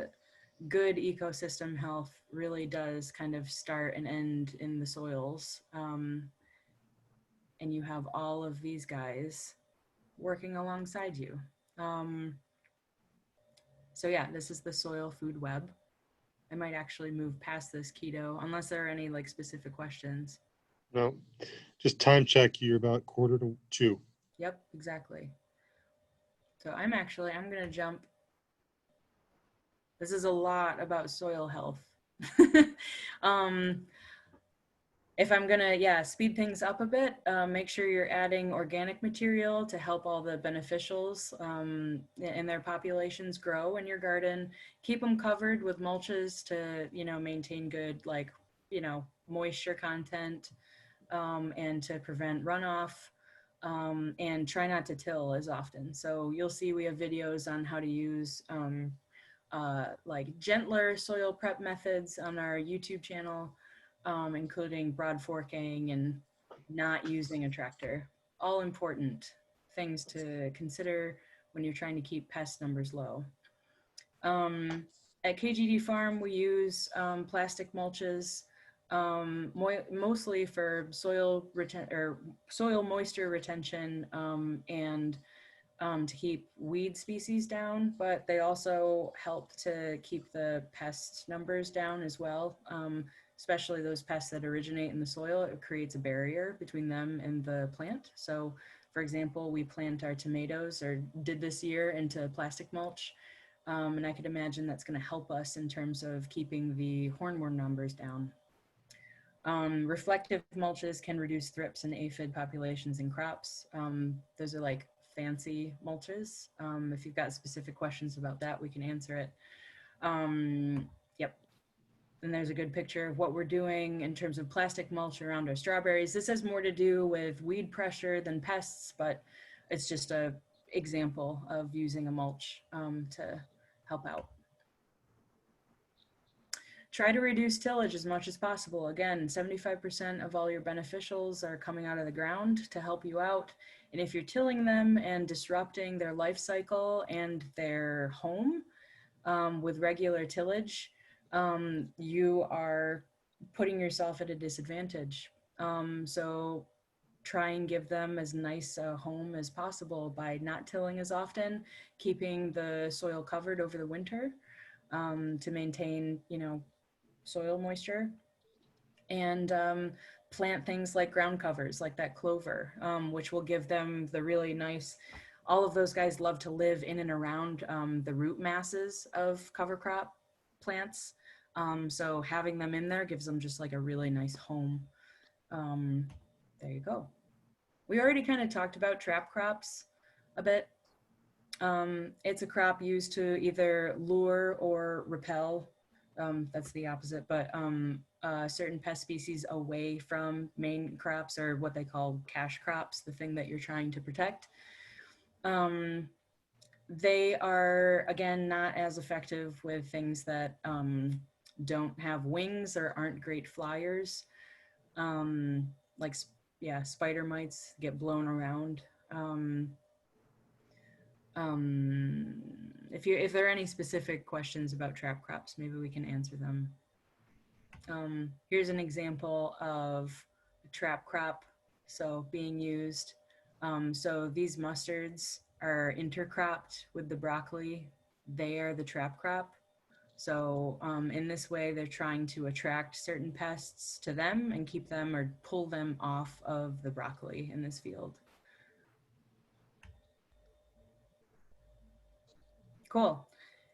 good ecosystem health really does kind of start and end in the soils. And you have all of these guys working alongside you. Um, so yeah, this is the soil food web. I might actually move past this keto unless there are any like specific questions. No, just time check. You're about 1:45. Yep, exactly. So I'm gonna jump. This is a lot about soil health. um, if I'm gonna, yeah, speed things up a bit, make sure you're adding organic material to help all the beneficials in their populations grow in your garden. Keep them covered with mulches to, maintain good, like, moisture content and to prevent runoff. And try not to till as often. So you'll see we have videos on how to use like gentler soil prep methods on our YouTube channel, including broad forking and not using a tractor. All important things to consider when you're trying to keep pest numbers low. Um, at KGD Farm, we use plastic mulches mostly for soil moisture retention and to keep weed species down, but they also help to keep the pest numbers down as well, especially those pests that originate in the soil. It creates a barrier between them and the plant. So, for example, we plant our tomatoes, or did this year, into plastic mulch. And I could imagine that's going to help us in terms of keeping the hornworm numbers down. Reflective mulches can reduce thrips and aphid populations in crops. Those are like fancy mulches. If you've got specific questions about that, we can answer it. Yep. And there's a good picture of what we're doing in terms of plastic mulch around our strawberries. This has more to do with weed pressure than pests, but it's just a example of using a mulch to help out. Try to reduce tillage as much as possible. Again, 75% of all your beneficials are coming out of the ground to help you out. And if you're tilling them and disrupting their life cycle and their home with regular tillage, you are putting yourself at a disadvantage. So try and give them as nice a home as possible by not tilling as often, keeping the soil covered over the winter to maintain, soil moisture, and plant things like ground covers, like that clover, which will give them the really nice, all of those guys love to live in and around the root masses of cover crop plants. So having them in there gives them just like a really nice home. There you go. We already kind of talked about trap crops a bit. It's a crop used to either lure or repel. That's the opposite, but certain pest species away from main crops, or what they call cash crops, the thing that you're trying to protect. They are, again, not as effective with things that don't have wings or aren't great flyers. Like, yeah, spider mites get blown around. If there are any specific questions about trap crops, maybe we can answer them. Here's an example of a trap crop, so being used. So these mustards are intercropped with the broccoli. They are the trap crop. So in this way, they're trying to attract certain pests to them and keep them or pull them off of the broccoli in this field. Cool.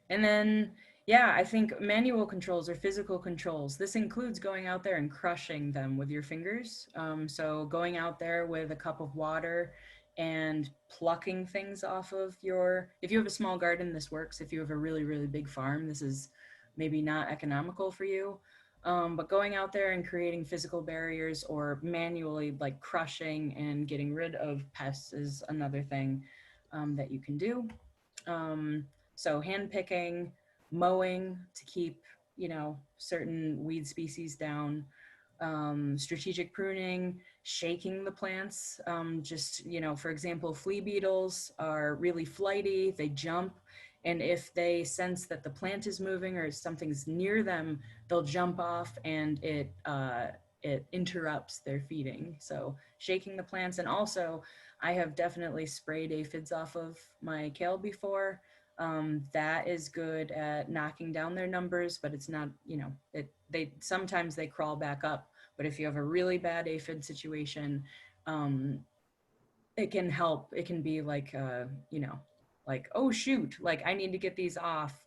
And then, yeah, I think manual controls or physical controls. This includes going out there and crushing them with your fingers. So going out there with a cup of water and plucking things off of if you have a small garden, this works. If you have a really, really big farm, this is maybe not economical for you. But going out there and creating physical barriers or manually like crushing and getting rid of pests is another thing that you can do. So hand picking, mowing to keep, you know, certain weed species down, strategic pruning, shaking the plants. Just, you know, for example, flea beetles are really flighty, they jump. And if they sense that the plant is moving or something's near them, they'll jump off and it interrupts their feeding. So shaking the plants. And also, I have definitely sprayed aphids off of my kale before. That is good at knocking down their numbers, but it's not, you know, they sometimes they crawl back up. But if you have a really bad aphid situation, it can help. It can be like, you know, like, oh shoot, like I need to get these off,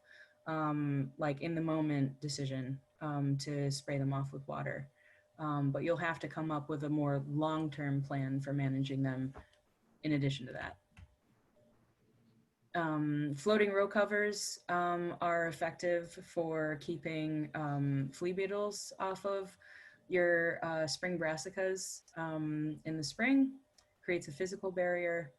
like in the moment decision, to spray them off with water. But you'll have to come up with a more long-term plan for managing them in addition to that. Floating row covers are effective for keeping flea beetles off of your spring brassicas in the spring. Creates a physical barrier.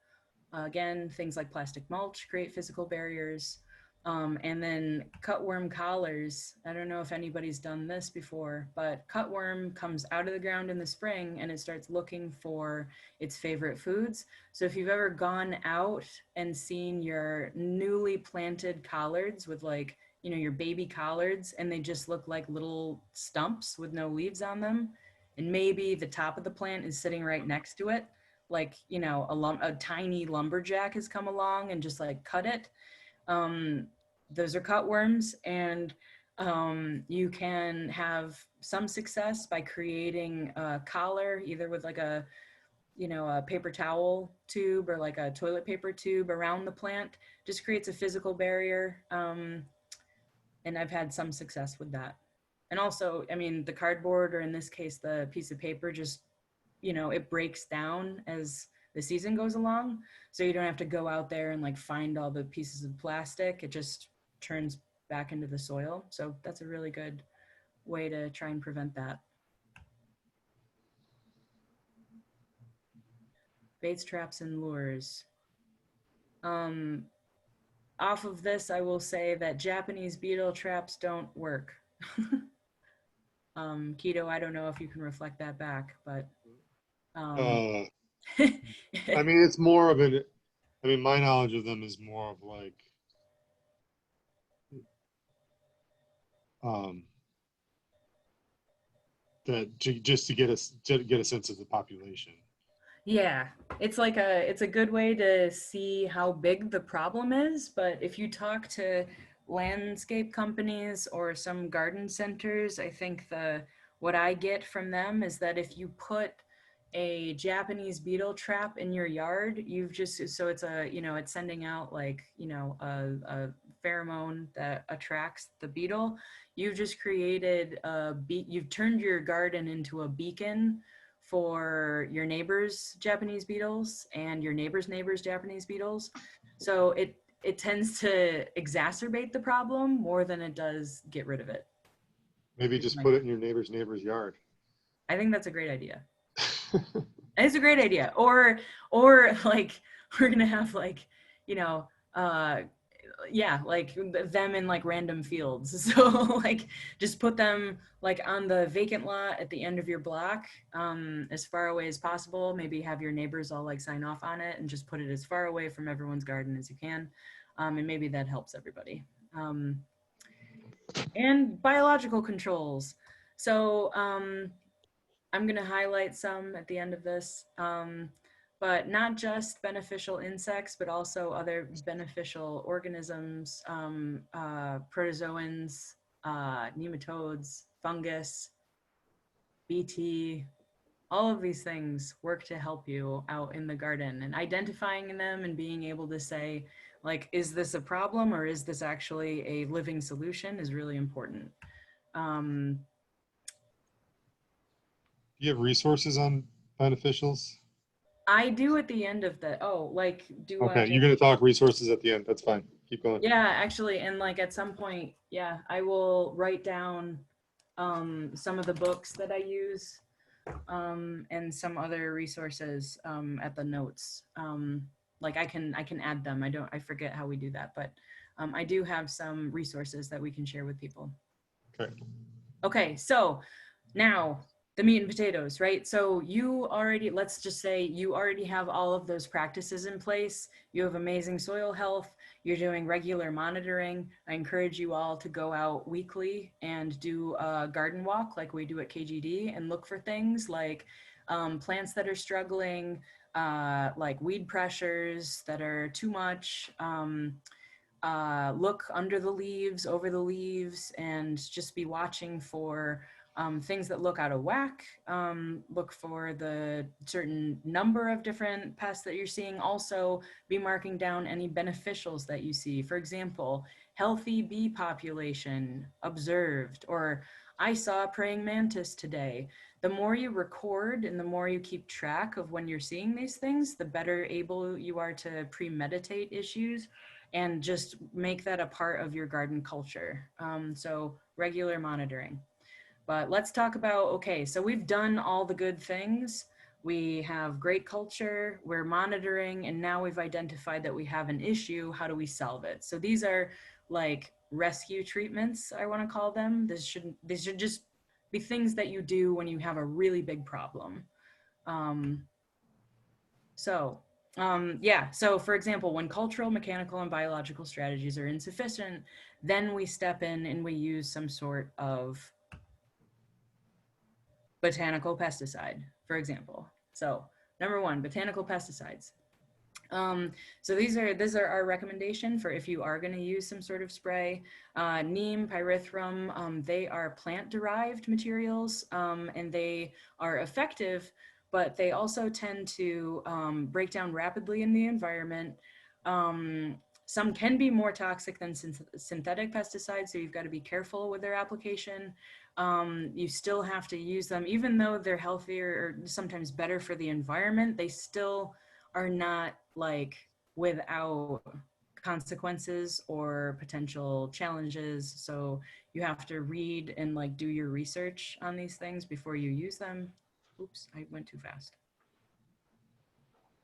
Again, things like plastic mulch create physical barriers. And then cutworm collars. I don't know if anybody's done this before, but cutworm comes out of the ground in the spring and it starts looking for its favorite foods. So if you've ever gone out and seen your newly planted collards with, like, you know, your baby collards, and they just look like little stumps with no leaves on them, and maybe the top of the plant is sitting right next to it, like, you know, a tiny lumberjack has come along and just like cut it. Those are cutworms, and you can have some success by creating a collar, either with like a, you know, a paper towel tube or like a toilet paper tube around the plant. Just creates a physical barrier, and I've had some success with that. And also, I mean, the cardboard, or in this case, the piece of paper, just, you know, it breaks down as the season goes along. So you don't have to go out there and like find all the pieces of plastic. It just turns back into the soil. So that's a really good way to try and prevent that. Baits, traps, and lures. Off of this, I will say that Japanese beetle traps don't work. Keto, I don't know if you can reflect that back, but Uh, I mean, it's more of an. I mean, my knowledge of them is more of like, um, that just to get a sense of the population. yeah, it's a good way to see how big the problem is, but if you talk to landscape companies or some garden centers, I think the what I get from them is that if you put a Japanese beetle trap in your yard, you've just, so it's a, you know, it's sending out like, you know, a pheromone that attracts the beetle. You've just created you've turned your garden into a beacon for your neighbors' Japanese beetles and your neighbors' neighbors' Japanese beetles. So it tends to exacerbate the problem more than it does get rid of it. Maybe just put it in your neighbor's yard. I think that's a great idea. It's a great idea. Or like we're gonna have like, you know, yeah, like them in like random fields. So like just put them like on the vacant lot at the end of your block, as far away as possible. Maybe have your neighbors all like sign off on it and just put it as far away from everyone's garden as you can. And maybe that helps everybody. And biological controls. So I'm going to highlight some at the end of this, but not just beneficial insects, but also other beneficial organisms, protozoans, nematodes, fungus, BT. All of these things work to help you out in the garden, and identifying them and being able to say, like, is this a problem or is this actually a living solution is really important. Um, Do you have resources on beneficials? I do at the end of the, oh, like, do I? Okay, you're gonna talk resources at the end. That's fine. Keep going. Yeah, actually, and like at some point, yeah, I will write down some of the books that I use, and some other resources at the notes. like I can add them. I forget how we do that, but I do have some resources that we can share with people. Okay. Okay, so now the meat and potatoes, right? So you already, let's just say you already have all of those practices in place. You have amazing soil health. You're doing regular monitoring. I encourage you all to go out weekly and do a garden walk like we do at KGD and look for things like plants that are struggling, like weed pressures that are too much. Look under the leaves, over the leaves, and just be watching for things that look out of whack. Look for the certain number of different pests that you're seeing. Also, be marking down any beneficials that you see. For example, healthy bee population observed, or I saw a praying mantis today. The more you record and the more you keep track of when you're seeing these things, the better able you are to premeditate issues and just make that a part of your garden culture. So regular monitoring. But let's talk about, okay, so we've done all the good things. We have great culture, we're monitoring, and now we've identified that we have an issue. How do we solve it? So these are like rescue treatments, I want to call them. These should just be things that you do when you have a really big problem. So for example, when cultural, mechanical, and biological strategies are insufficient, then we step in and we use some sort of botanical pesticide, for example. So number one, botanical pesticides. So these are our recommendation for if you are going to use some sort of spray. Neem, Pyrethrum, they are plant-derived materials, and they are effective, but they also tend to break down rapidly in the environment. Some can be more toxic than synthetic pesticides, so you've got to be careful with their application. You still have to use them, even though they're healthier or sometimes better for the environment, they still are not like without consequences or potential challenges. So you have to read and like do your research on these things before you use them. Oops, I went too fast.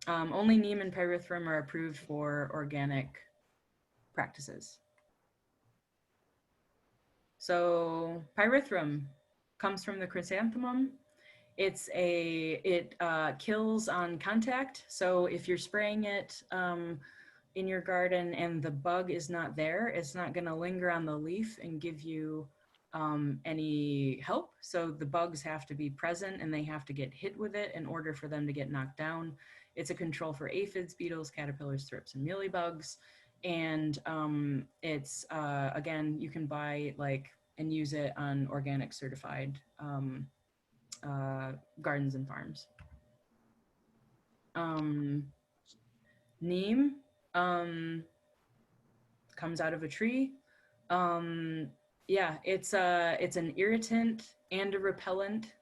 Only Neem and Pyrethrum are approved for organic practices. So Pyrethrum comes from the chrysanthemum. It kills on contact. So if you're spraying it in your garden and the bug is not there, it's not going to linger on the leaf and give you any help. So the bugs have to be present and they have to get hit with it in order for them to get knocked down. It's a control for aphids, beetles, caterpillars, thrips, and mealybugs. And it's again, you can buy like and use it on organic certified gardens and farms. Neem comes out of a tree. Yeah, it's an irritant and a repellent.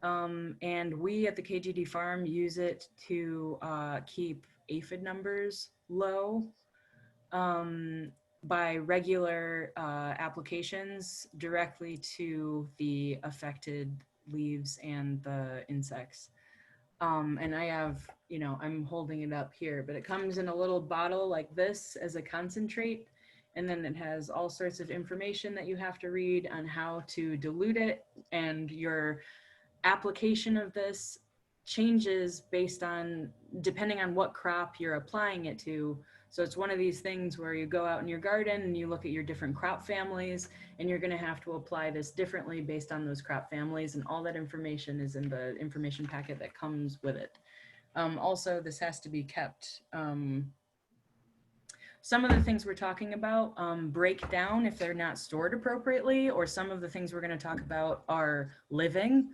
And we at the KGD farm use it to keep aphid numbers low by regular applications directly to the affected leaves and the insects. And I have, I'm holding it up here, but it comes in a little bottle like this as a concentrate. And then it has all sorts of information that you have to read on how to dilute it. And your application of this changes depending on what crop you're applying it to. So it's one of these things where you go out in your garden and you look at your different crop families, and you're going to have to apply this differently based on those crop families. And all that information is in the information packet that comes with it. Also, this has to be kept. Some of the things we're talking about break down if they're not stored appropriately, or some of the things we're going to talk about are living.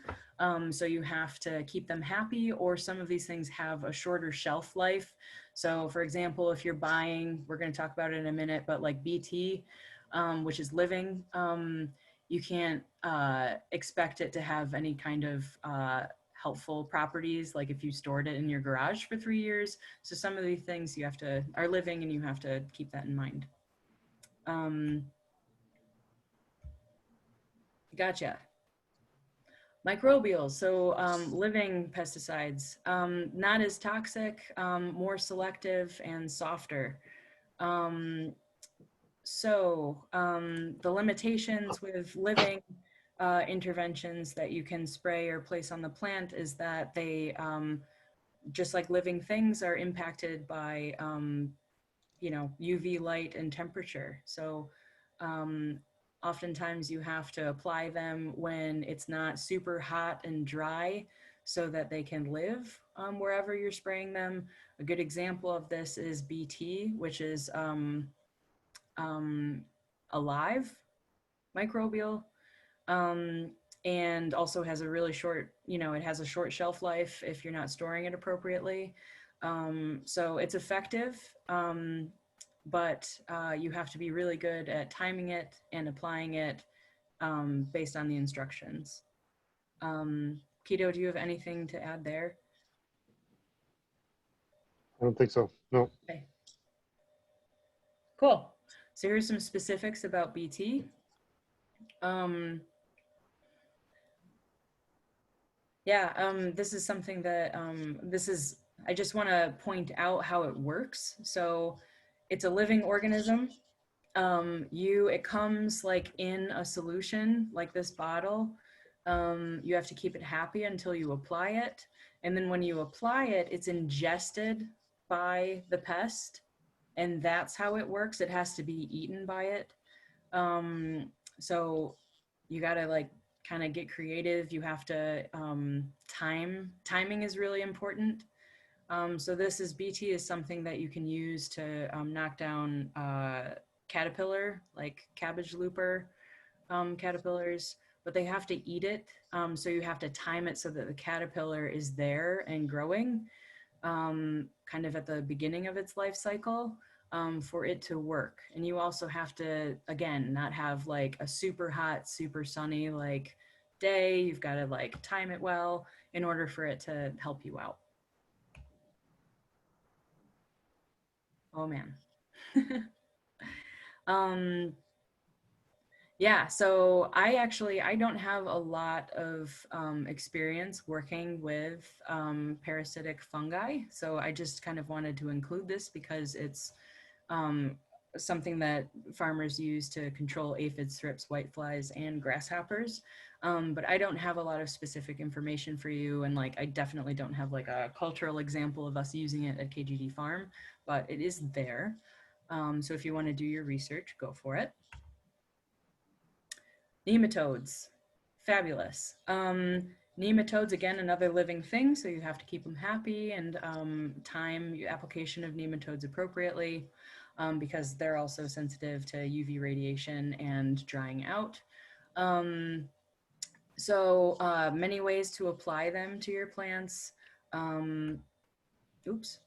So you have to keep them happy, or some of these things have a shorter shelf life. So for example, if you're buying, we're going to talk about it in a minute, but like BT, which is living, you can't expect it to have any kind of helpful properties like if you stored it in your garage for 3 years. So some of these things are living, and you have to keep that in mind. Gotcha. Microbials, so living pesticides, not as toxic, more selective and softer. Um, the limitations with living interventions that you can spray or place on the plant is that they, just like living things, are impacted by UV light and temperature. So um, oftentimes you have to apply them when it's not super hot and dry so that they can live wherever you're spraying them. A good example of this is BT, which is um, a live microbial, um, and also has a really short, it has a short shelf life if you're not storing it appropriately. So it's effective, but you have to be really good at timing it and applying it based on the instructions. Keto, do you have anything to add there? I don't think so. No. Okay, cool. So here's some specifics about BT. This is something that I just want to point out how it works. So it's a living organism. It comes like in a solution, like this bottle. You have to keep it happy until you apply it. And then when you apply it, it's ingested by the pest. And that's how it works. It has to be eaten by it. So you got to like kind of get creative. You have to timing is really important. So BT is something that you can use to knock down caterpillar, like cabbage looper caterpillars, but they have to eat it. So you have to time it so that the caterpillar is there and growing kind of at the beginning of its life cycle for it to work. And you also have to, again, not have like a super hot, super sunny like day. You've got to like time it well in order for it to help you out. Oh man. Yeah, so I don't have a lot of experience working with parasitic fungi. So I just kind of wanted to include this because it's um, something that farmers use to control aphids, thrips, whiteflies, and grasshoppers. But I don't have a lot of specific information for you. And like, I definitely don't have like a cultural example of us using it at KGD Farm, but it is there. So if you want to do your research, go for it. Nematodes, fabulous. Nematodes, again, another living thing, so you have to keep them happy and time your application of nematodes appropriately because they're also sensitive to UV radiation and drying out. Many ways to apply them to your plants. Oops.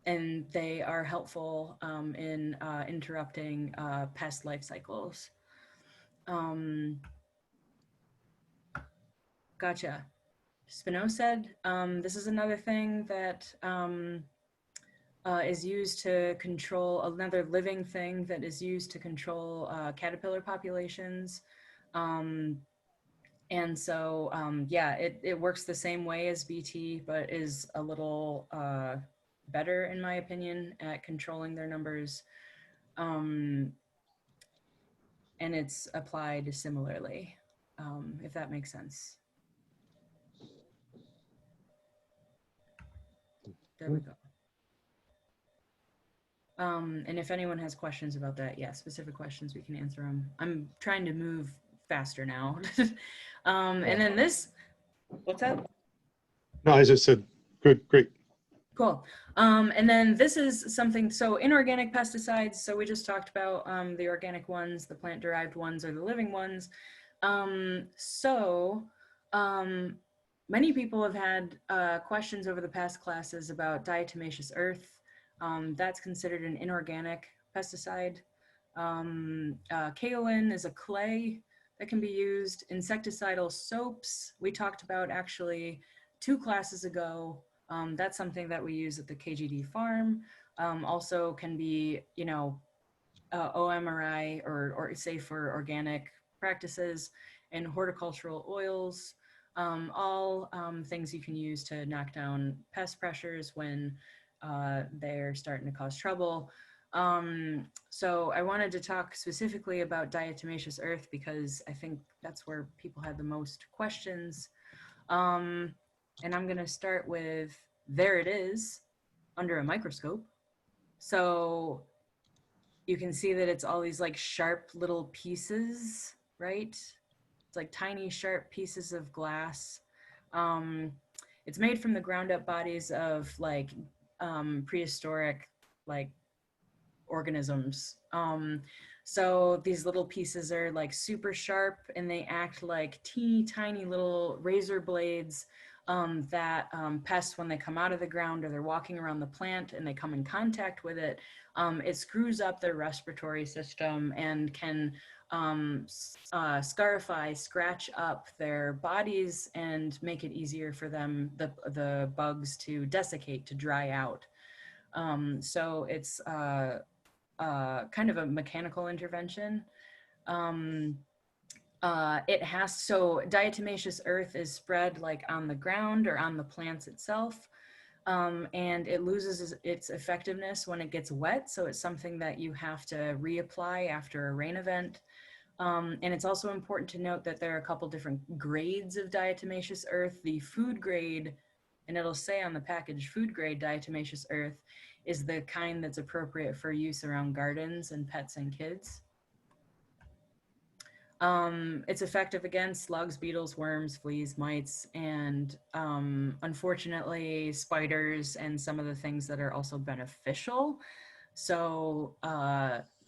And they are helpful in interrupting pest life cycles. Gotcha. Spinosad, this is another thing that is used to control, another living thing that is used to control caterpillar populations. It works the same way as BT, but is a little better, in my opinion, at controlling their numbers. And it's applied similarly, if that makes sense. There we go. And if anyone has questions about that, yeah, specific questions, we can answer them. I'm trying to move faster now. And then this, what's that? No, I just said, good, great. Cool. And then this is something, so inorganic pesticides, so we just talked about the organic ones, the plant-derived ones, or the living ones. Many people have had questions over the past classes about diatomaceous earth. That's considered an inorganic pesticide. Kaolin is a clay that can be used. Insecticidal soaps, we talked about actually 2 classes ago. That's something that we use at the KGD farm. Also can be, OMRI or safe for organic practices, and horticultural oils, all things you can use to knock down pest pressures when they're starting to cause trouble. So I wanted to talk specifically about diatomaceous earth because I think that's where people had the most questions. And I'm going to start with, there it is under a microscope. So you can see that it's all these like sharp little pieces, right? It's like tiny sharp pieces of glass. Um, it's made from the ground up bodies of like prehistoric like organisms. So these little pieces are like super sharp and they act like teeny tiny little razor blades that pests, when they come out of the ground or they're walking around the plant and they come in contact with it, it screws up their respiratory system and can scarify, scratch up their bodies and make it easier for them, the bugs, to desiccate, to dry out. So it's kind of a mechanical intervention. So diatomaceous earth is spread like on the ground or on the plants itself. And it loses its effectiveness when it gets wet. So it's something that you have to reapply after a rain event. And it's also important to note that there are a couple different grades of diatomaceous earth. The food grade, and it'll say on the package, food grade diatomaceous earth, is the kind that's appropriate for use around gardens and pets and kids. It's effective against slugs, beetles, worms, fleas, mites, and unfortunately spiders and some of the things that are also beneficial. So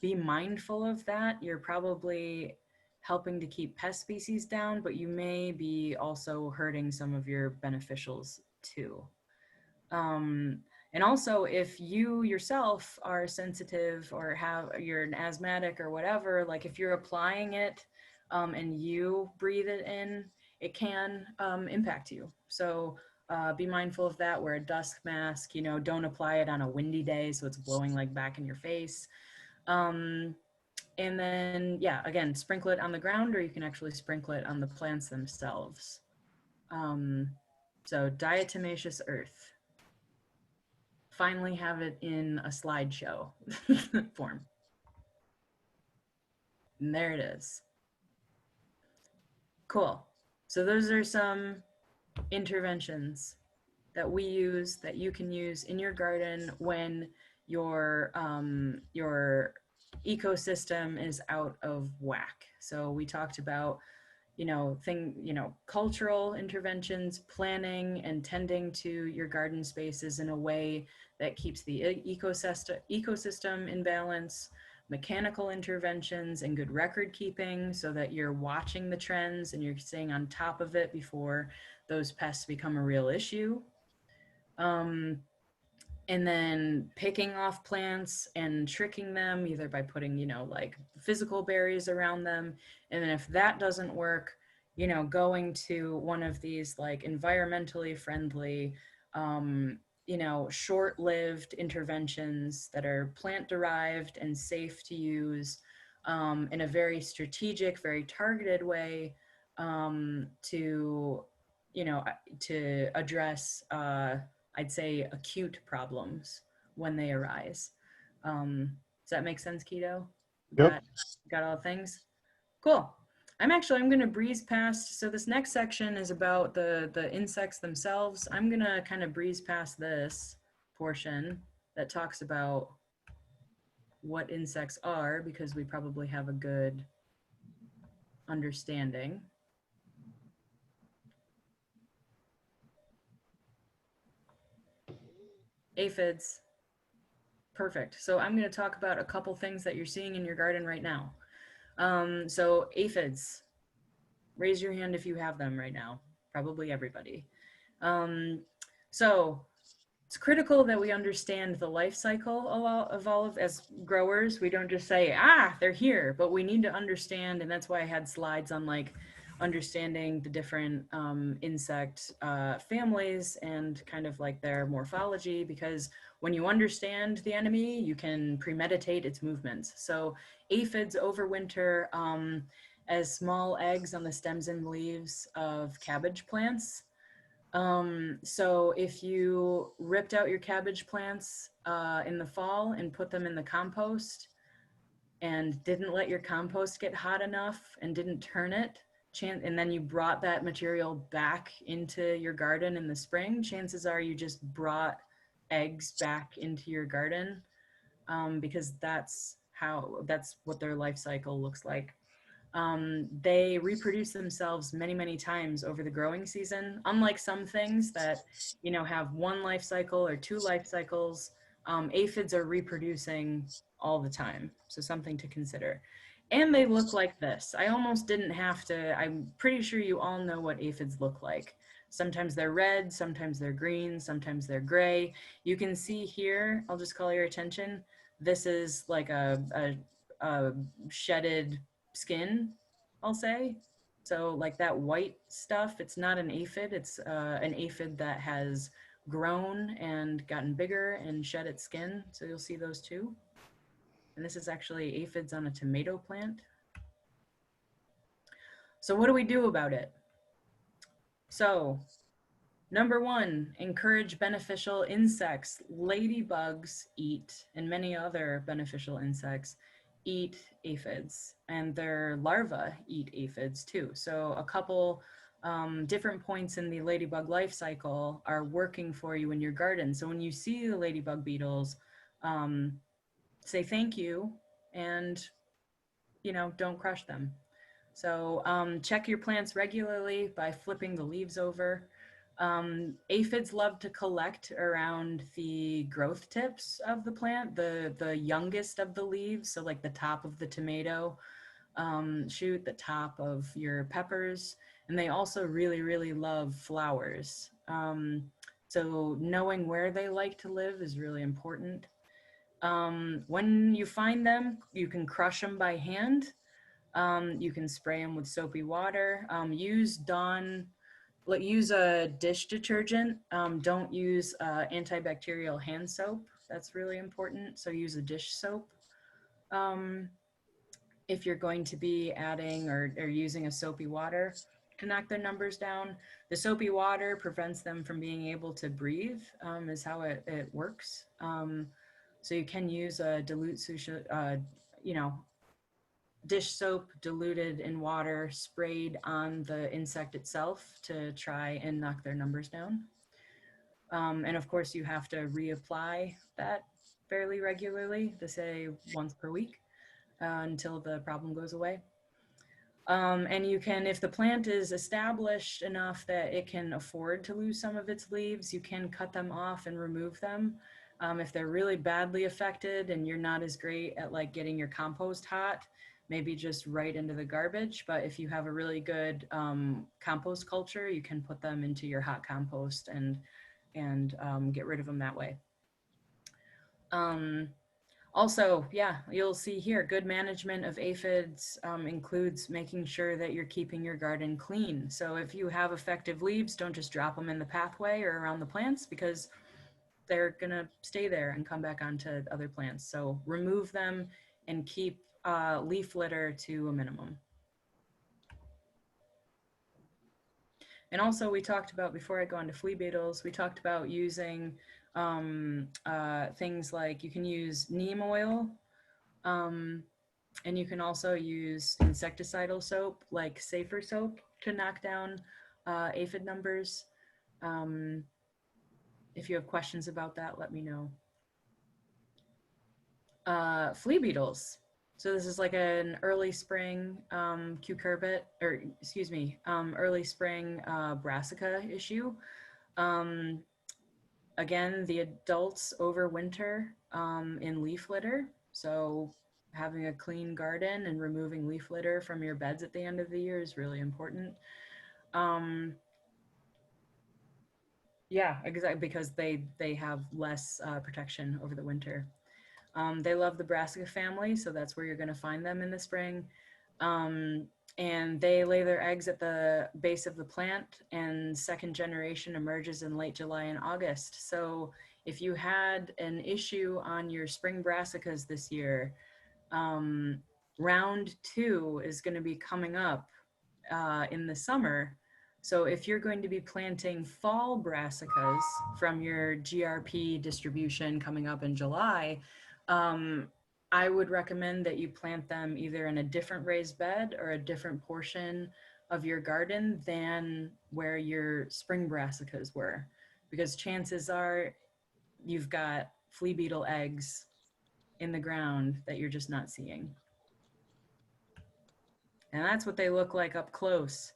be mindful of that. You're probably helping to keep pest species down, but you may be also hurting some of your beneficials too. And also, if you yourself are sensitive or you're an asthmatic or whatever, like if you're applying it and you breathe it in, it can impact you. So be mindful of that. Wear a dust mask, don't apply it on a windy day so it's blowing like back in your face. And then, yeah, again, sprinkle it on the ground, or you can actually sprinkle it on the plants themselves. So diatomaceous earth. Finally have it in a slideshow form. And there it is. Cool. So those are some interventions that we use, that you can use in your garden when your ecosystem is out of whack. So we talked about cultural interventions, planning and tending to your garden spaces in a way that keeps the ecosystem in balance, mechanical interventions and good record keeping so that you're watching the trends and you're staying on top of it before those pests become a real issue. And then picking off plants and tricking them either by putting, like physical barriers around them. And then if that doesn't work, going to one of these like environmentally friendly, short-lived interventions that are plant-derived and safe to use in a very strategic, very targeted way to address I'd say acute problems when they arise. Does that make sense, Keto? Yep. Got all the things? Cool. I'm going to breeze past. So this next section is about the insects themselves. I'm going to kind of breeze past this portion that talks about what insects are, because we probably have a good understanding. Aphids. Perfect. So I'm going to talk about a couple things that you're seeing in your garden right now. So aphids, raise your hand if you have them right now. Probably everybody. So it's critical that we understand the life cycle of all of, as growers. We don't just say, they're here, but we need to understand. And that's why I had slides on like understanding the different insect families and kind of like their morphology, because when you understand the enemy, you can premeditate its movements. So aphids overwinter as small eggs on the stems and leaves of cabbage plants. So if you ripped out your cabbage plants in the fall and put them in the compost and didn't let your compost get hot enough and didn't turn it, and then you brought that material back into your garden in the spring, chances are you just brought eggs back into your garden, because that's what their life cycle looks like. They reproduce themselves many, many times over the growing season. Unlike some things that, have one life cycle or two life cycles, aphids are reproducing all the time. So something to consider. And they look like this. I almost didn't have to, I'm pretty sure you all know what aphids look like. Sometimes they're red, sometimes they're green, sometimes they're gray. You can see here, I'll just call your attention. This is like a shedded skin, I'll say. So like that white stuff, it's not an aphid, it's an aphid that has grown and gotten bigger and shed its skin. So you'll see those too. And this is actually aphids on a tomato plant. So what do we do about it? So number one, encourage beneficial insects. Ladybugs eat, and many other beneficial insects eat aphids, and their larvae eat aphids too. So a couple different points in the ladybug life cycle are working for you in your garden. So when you see the ladybug beetles, say thank you, and don't crush them. So check your plants regularly by flipping the leaves over. Aphids love to collect around the growth tips of the plant, the youngest of the leaves, so like the top of the tomato shoot, the top of your peppers, and they also really, really love flowers. So knowing where they like to live is really important. When you find them, you can crush them by hand. You can spray them with soapy water. Use a dish detergent. Don't use antibacterial hand soap. That's really important. So use a dish soap. If you're going to be adding or using a soapy water to knock their numbers down, the soapy water prevents them from being able to breathe, is how it works. So you can use a dish soap diluted in water sprayed on the insect itself to try and knock their numbers down. And of course, you have to reapply that fairly regularly, to say once per week, until the problem goes away. And you can, if the plant is established enough that it can afford to lose some of its leaves, you can cut them off and remove them. If they're really badly affected and you're not as great at like getting your compost hot, maybe just right into the garbage. But if you have a really good compost culture, you can put them into your hot compost and get rid of them that way. Also, yeah, you'll see here, good management of aphids includes making sure that you're keeping your garden clean. So if you have effective leaves, don't just drop them in the pathway or around the plants, because they're gonna stay there and come back onto other plants. So remove them and keep leaf litter to a minimum. And also we talked about, before I go on to flea beetles, we talked about using things like, you can use neem oil, and you can also use insecticidal soap like Safer soap to knock down aphid numbers. If you have questions about that, let me know. Flea beetles. So this is like an early spring cucurbit, or excuse me, early spring brassica issue. Again, the adults overwinter in leaf litter. So having a clean garden and removing leaf litter from your beds at the end of the year is really important. Yeah, exactly, because they have less protection over the winter. They love the brassica family, so that's where you're going to find them in the spring. And they lay their eggs at the base of the plant, and second generation emerges in late July and August. So if you had an issue on your spring brassicas this year, round 2 is going to be coming up in the summer. So if you're going to be planting fall brassicas from your GRP distribution coming up in July, I would recommend that you plant them either in a different raised bed or a different portion of your garden than where your spring brassicas were, because chances are you've got flea beetle eggs in the ground that you're just not seeing. And that's what they look like up close.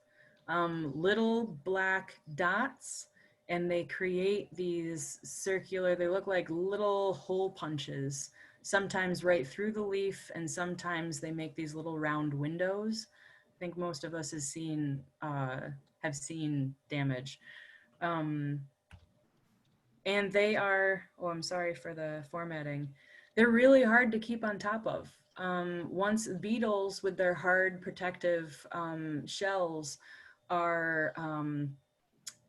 Little black dots, and they create these circular, they look like little hole punches, sometimes right through the leaf, and sometimes they make these little round windows. I think most of us have seen damage. And they are, oh, I'm sorry for the formatting. They're really hard to keep on top of. Once beetles with their hard protective shells are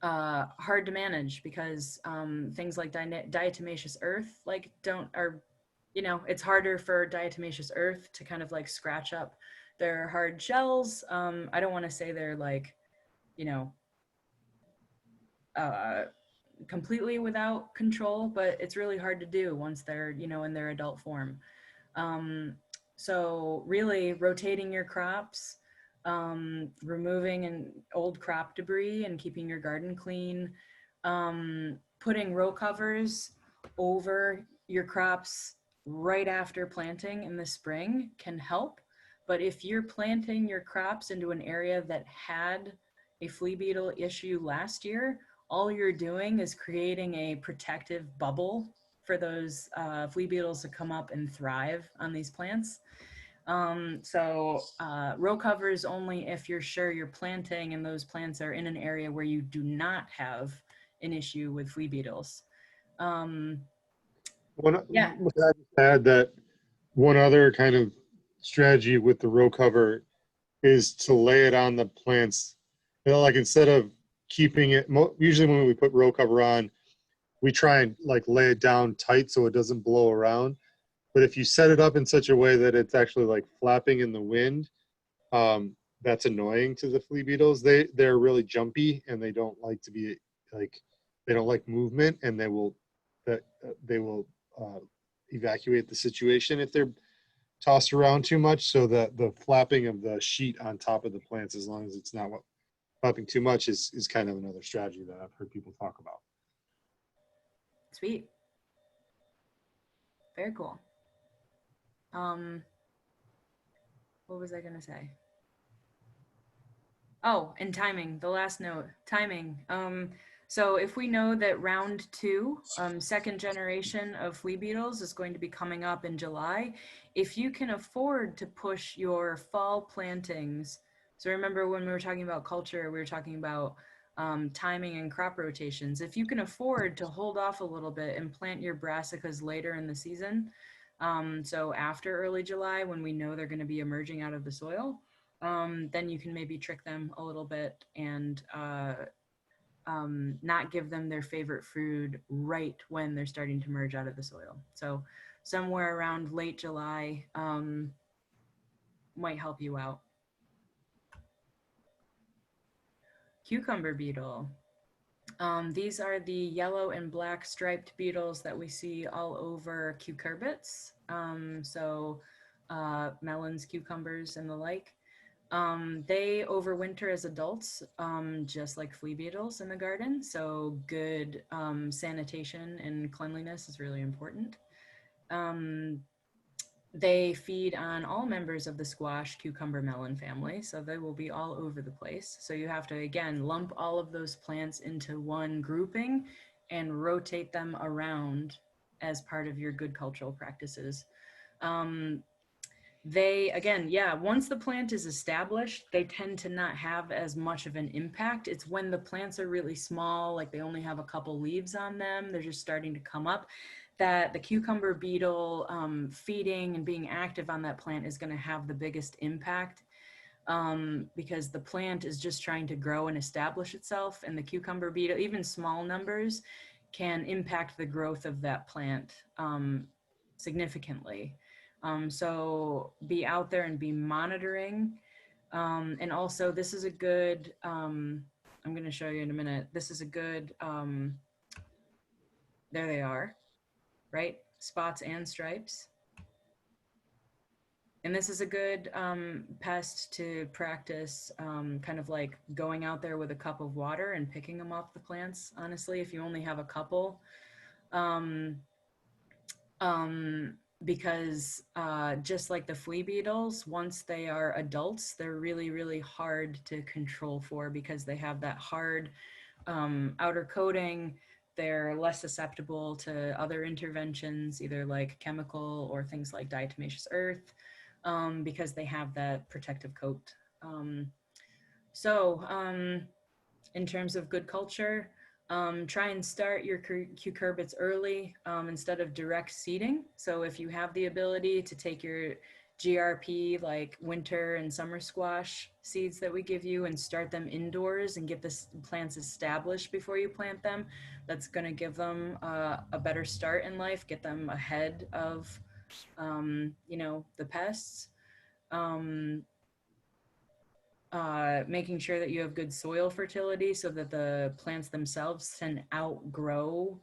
hard to manage, because things like diatomaceous earth it's harder for diatomaceous earth to kind of like scratch up their hard shells. I don't want to say they're like, you know, completely without control, but it's really hard to do once they're, in their adult form. So really rotating your crops, removing an old crop debris and keeping your garden clean, putting row covers over your crops right after planting in the spring can help. But if you're planting your crops into an area that had a flea beetle issue last year, all you're doing is creating a protective bubble for those flea beetles to come up and thrive on these plants. Row covers only if you're sure you're planting and those plants are in an area where you do not have an issue with flea beetles. Can Yeah. I just add that one other kind of strategy with the row cover is to lay it on the plants. Like instead of keeping it, usually when we put row cover on, we try and like lay it down tight so it doesn't blow around. But if you set it up in such a way that it's actually like flapping in the wind, that's annoying to the flea beetles. They're really jumpy and they don't like to be like, they don't like movement, and they will evacuate the situation if they're tossed around too much. So that the flapping of the sheet on top of the plants, as long as it's not flapping too much, is kind of another strategy that I've heard people talk about. Sweet. Very cool. What was I gonna say? Oh, and timing, the last note, timing. So if we know that round 2, second generation of flea beetles is going to be coming up in July, if you can afford to push your fall plantings, so remember when we were talking about culture, we were talking about timing and crop rotations. If you can afford to hold off a little bit and plant your brassicas later in the season, so after early July when we know they're going to be emerging out of the soil, then you can maybe trick them a little bit and not give them their favorite food right when they're starting to merge out of the soil. So somewhere around late July might help you out. Cucumber beetle. These are the yellow and black striped beetles that we see all over cucurbits. Melons, cucumbers, and the like. They overwinter as adults, just like flea beetles in the garden. So good sanitation and cleanliness is really important. They feed on all members of the squash, cucumber, melon family, so they will be all over the place. So you have to, again, lump all of those plants into one grouping and rotate them around as part of your good cultural practices. Once the plant is established, they tend to not have as much of an impact. It's when the plants are really small, like they only have a couple leaves on them, they're just starting to come up, that the cucumber beetle feeding and being active on that plant is going to have the biggest impact, because the plant is just trying to grow and establish itself, and the cucumber beetle, even small numbers, can impact the growth of that plant significantly. So be out there and be monitoring. And also, this is a good, I'm going to show you in a minute. This is a good, there they are, right? Spots and stripes. And this is a good pest to practice, kind of like going out there with a cup of water and picking them off the plants. Honestly, if you only have a couple, um, because just like the flea beetles, once they are adults, they're really, really hard to control for because they have that hard outer coating. They're less susceptible to other interventions, either like chemical or things like diatomaceous earth, because they have that protective coat. Um, so, in terms of good culture, try and start your cucurbits early instead of direct seeding. So if you have the ability to take your GRP, like winter and summer squash seeds that we give you, and start them indoors and get the plants established before you plant them, that's going to give them a better start in life, get them ahead of, the pests. Um, Making sure that you have good soil fertility so that the plants themselves can outgrow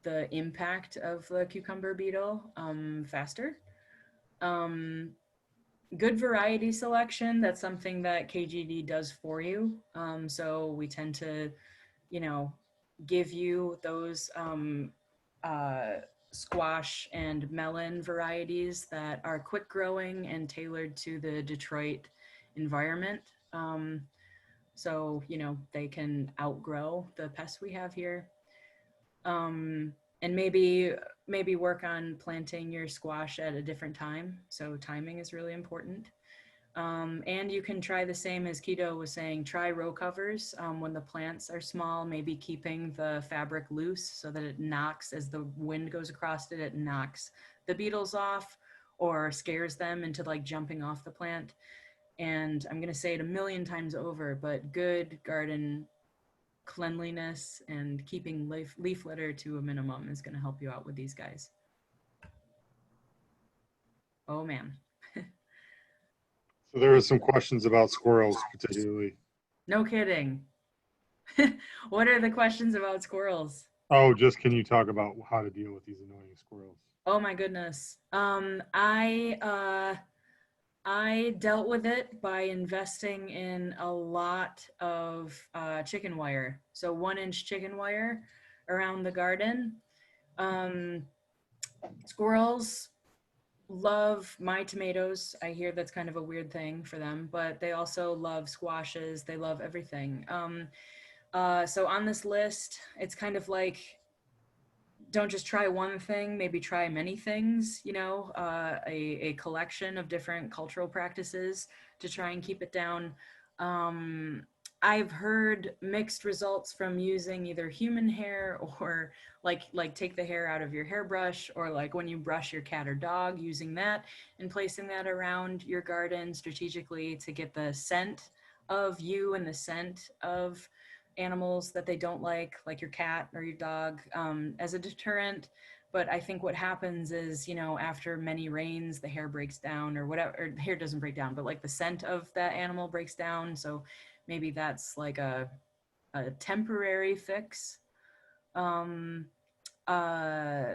the impact of the cucumber beetle faster. Um, Good variety selection. That's something that KGD does for you. So we tend to, you know, give you those uh, squash and melon varieties that are quick growing and tailored to the Detroit environment. Um, so they can outgrow the pests we have here. And maybe work on planting your squash at a different time. So timing is really important. And you can try the same as Keto was saying, try row covers when the plants are small, maybe keeping the fabric loose so that it knocks, as the wind goes across it, it knocks the beetles off or scares them into like jumping off the plant. And I'm going to say it a million times over, but good garden cleanliness and keeping leaf litter to a minimum is going to help you out with these guys. Oh man. So there are some questions about squirrels particularly. No kidding. What are the questions about squirrels? Oh, just can you talk about how to deal with these annoying squirrels? Oh my goodness. I dealt with it by investing in a lot of chicken wire. So 1-inch chicken wire around the garden. Um, Squirrels love my tomatoes. I hear that's kind of a weird thing for them, but they also love squashes. They love everything. So on this list, it's kind of like, don't just try one thing, maybe try many things, a collection of different cultural practices to try and keep it down. Um, I've heard mixed results from using either human hair or like take the hair out of your hairbrush, or like when you brush your cat or dog, using that and placing that around your garden strategically to get the scent of you and the scent of animals that they don't like your cat or your dog, as a deterrent. But I think what happens is, after many rains, the hair breaks down or whatever, or the hair doesn't break down, but like the scent of that animal breaks down. So maybe that's like a temporary fix. Um, uh,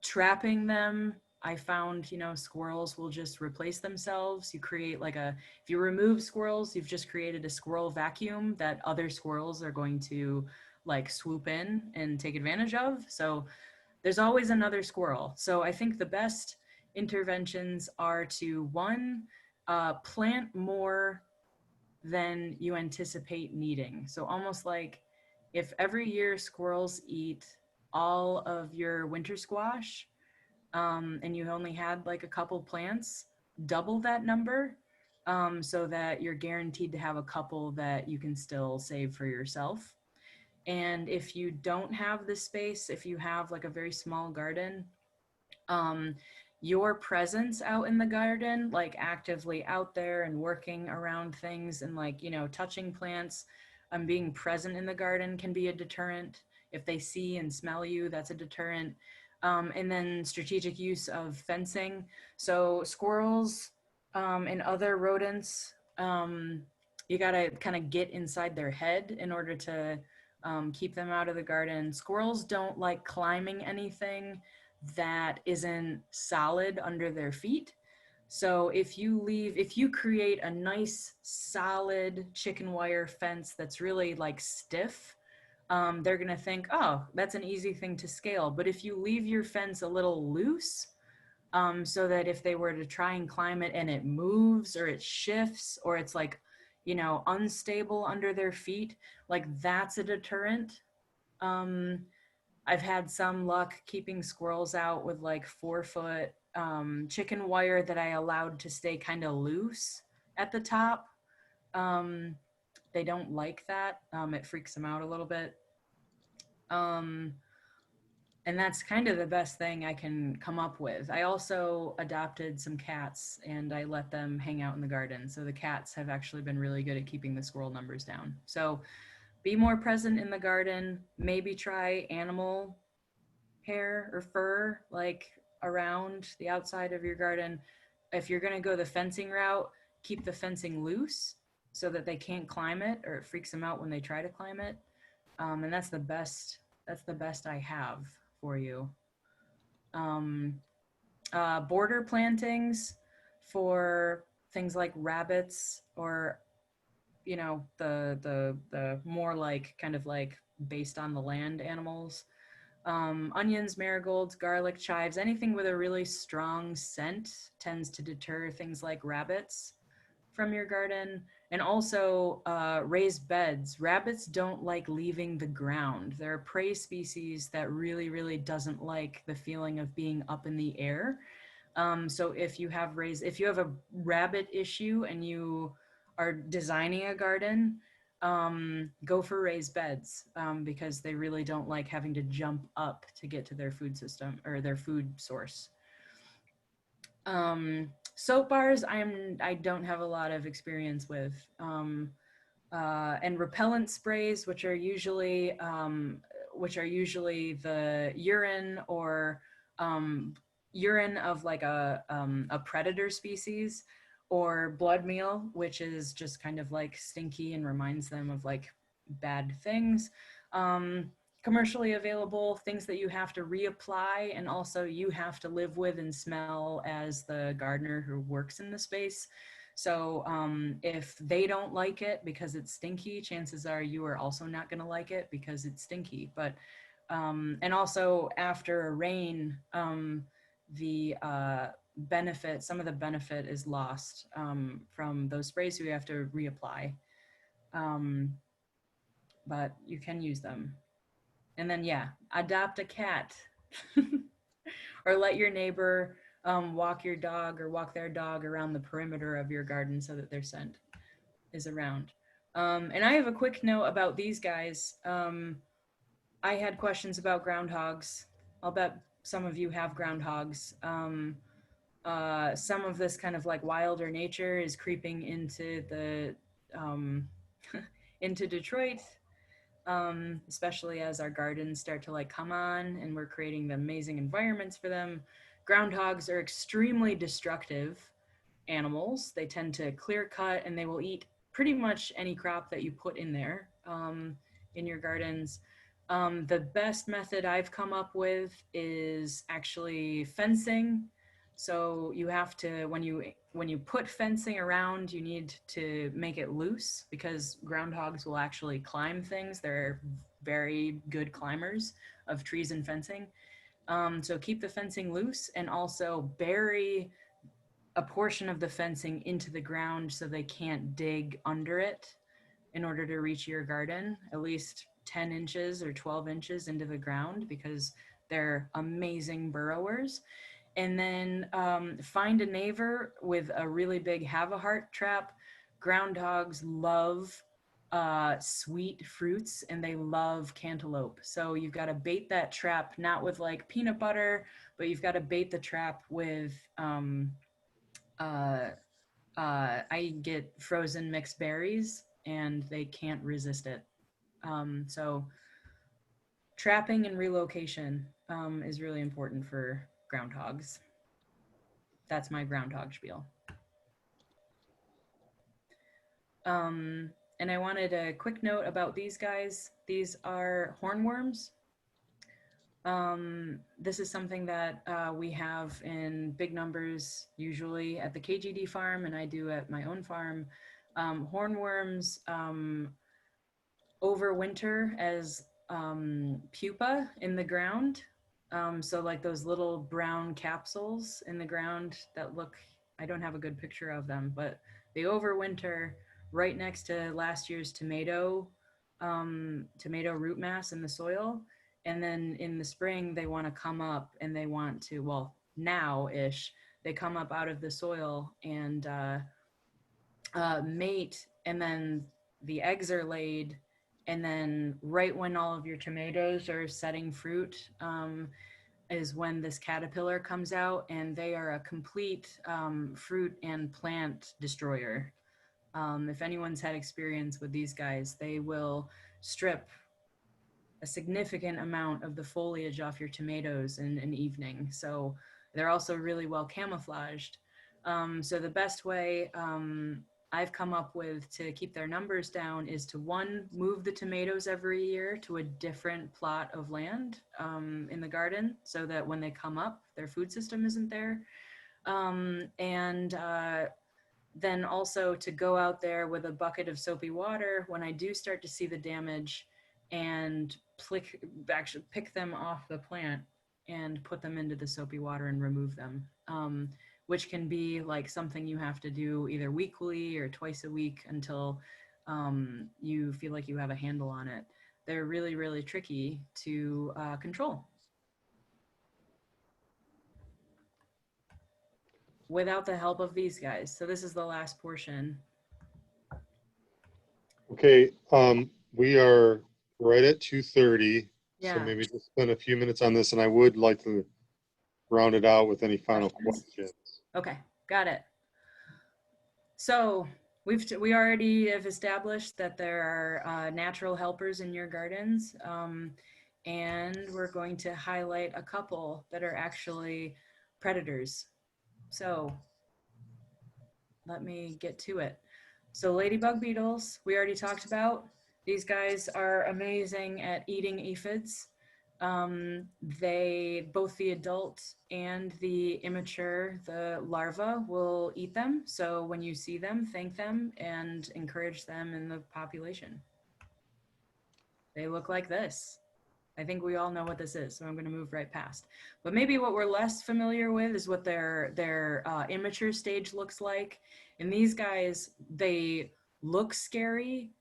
Trapping them, I found, squirrels will just replace themselves. You create if you remove squirrels, you've just created a squirrel vacuum that other squirrels are going to like swoop in and take advantage of. So there's always another squirrel. So I think the best interventions are to, one, plant more than you anticipate needing. So almost like if every year squirrels eat all of your winter squash, and you only had like a couple plants, double that number, so that you're guaranteed to have a couple that you can still save for yourself. And if you don't have the space, if you have like a very small garden, um, your presence out in the garden, like actively out there and working around things and like, touching plants, being present in the garden can be a deterrent. If they see and smell you, that's a deterrent. And then strategic use of fencing. So squirrels and other rodents, you gotta kind of get inside their head in order to keep them out of the garden. Squirrels don't like climbing anything that isn't solid under their feet. So if you create a nice solid chicken wire fence that's really like stiff, they're gonna think, oh, that's an easy thing to scale. But if you leave your fence a little loose, so that if they were to try and climb it and it moves or it shifts or it's like, unstable under their feet, like that's a deterrent. Um, I've had some luck keeping squirrels out with like 4-foot chicken wire that I allowed to stay kind of loose at the top. Um, they don't like that. It freaks them out a little bit. Um, and that's kind of the best thing I can come up with. I also adopted some cats and I let them hang out in the garden. So the cats have actually been really good at keeping the squirrel numbers down. So be more present in the garden. Maybe try animal hair or fur, like around the outside of your garden. If you're going to go the fencing route, keep the fencing loose so that they can't climb it or it freaks them out when they try to climb it. And that's the best. That's the best I have for you. Um, Border plantings for things like rabbits or the more like kind of like based on the land animals. Onions, marigolds, garlic, chives, anything with a really strong scent tends to deter things like rabbits from your garden. And also raised beds. Rabbits don't like leaving the ground. They're a prey species that really, really doesn't like the feeling of being up in the air. So if you have a rabbit issue and you are designing a garden, go for raised beds because they really don't like having to jump up to get to their food system or their food source. Soap bars, I don't have a lot of experience with, and repellent sprays, which are usually the urine or urine of like a predator species, or blood meal, which is just kind of like stinky and reminds them of like bad things. Um, Commercially available, things that you have to reapply and also you have to live with and smell as the gardener who works in the space. So if they don't like it because it's stinky, chances are you are also not going to like it because it's stinky. But and also after a rain, some of the benefit is lost from those sprays, so you have to reapply. Um, but you can use them. And then, yeah, adopt a cat or let your neighbor walk your dog or walk their dog around the perimeter of your garden so that their scent is around. And I have a quick note about these guys. I had questions about groundhogs. I'll bet some of you have groundhogs. Some of this kind of like wilder nature is creeping into the into Detroit, especially as our gardens start to like come on and we're creating the amazing environments for them. Groundhogs are extremely destructive animals. They tend to clear cut and they will eat pretty much any crop that you put in there in your gardens. The best method I've come up with is actually fencing. So you have to, when you put fencing around, you need to make it loose because groundhogs will actually climb things. They're very good climbers of trees and fencing. So keep the fencing loose and also bury a portion of the fencing into the ground so they can't dig under it in order to reach your garden, at least 10 inches or 12 inches into the ground because they're amazing burrowers. And then find a neighbor with a really big have a heart trap. Groundhogs love sweet fruits and they love cantaloupe. So you've got to bait that trap not with like peanut butter, but you've got to bait the trap with uh, I get frozen mixed berries and they can't resist it. So trapping and relocation. is really important for groundhogs. That's my groundhog spiel. And I wanted a quick note about these guys. These are hornworms. This is something that we have in big numbers, usually at the KGD farm, and I do at my own farm. Hornworms overwinter as pupa in the ground. So like those little brown capsules in the ground that look, I don't have a good picture of them, but they overwinter right next to last year's tomato root mass in the soil. And then in the spring, they want to come up and they want to, well, now-ish, they come up out of the soil and mate, and then the eggs are laid, and then right when all of your tomatoes are setting fruit is when this caterpillar comes out, and they are a complete fruit and plant destroyer. If anyone's had experience with these guys, they will strip a significant amount of the foliage off your tomatoes in an evening. So they're also really well camouflaged. So the best way I've come up with to keep their numbers down is to, one, move the tomatoes every year to a different plot of land in the garden so that when they come up, their food system isn't there. And then also to go out there with a bucket of soapy water when I do start to see the damage and actually pick them off the plant and put them into the soapy water and remove them, which can be like something you have to do either weekly or twice a week until you feel like you have a handle on it. They're really, really tricky to control without the help of these guys. So this is the last portion. Okay, we are right at 2:30, so Yeah. maybe just spend a few minutes on this, and I would like to round it out with any final questions. Okay, got it. So we already have established that there are natural helpers in your gardens, and we're going to highlight a couple that are actually predators. So let me get to it. So ladybug beetles, we already talked about. These guys are amazing at eating aphids. They, both the adult and the immature, the larva, will eat them. So when you see them, thank them and encourage them in the population. They look like this. I think we all know what this is, so I'm going to move right past. But maybe what we're less familiar with is what their immature stage looks like. And these guys, they look scary,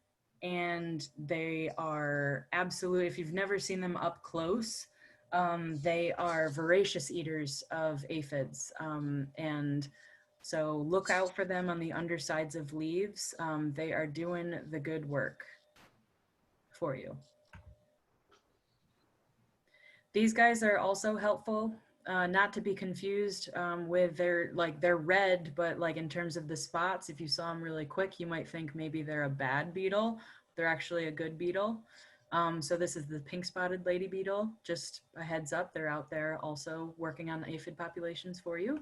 and they are absolutely, if you've never seen them up close, they are voracious eaters of aphids. And so look out for them on the undersides of leaves. They are doing the good work for you. These guys are also helpful, not to be confused with they're red, but like in terms of the spots, if you saw them really quick, you might think maybe they're a bad beetle. They're actually a good beetle. So this is the pink spotted lady beetle. Just a heads up, they're out there also working on the aphid populations for you.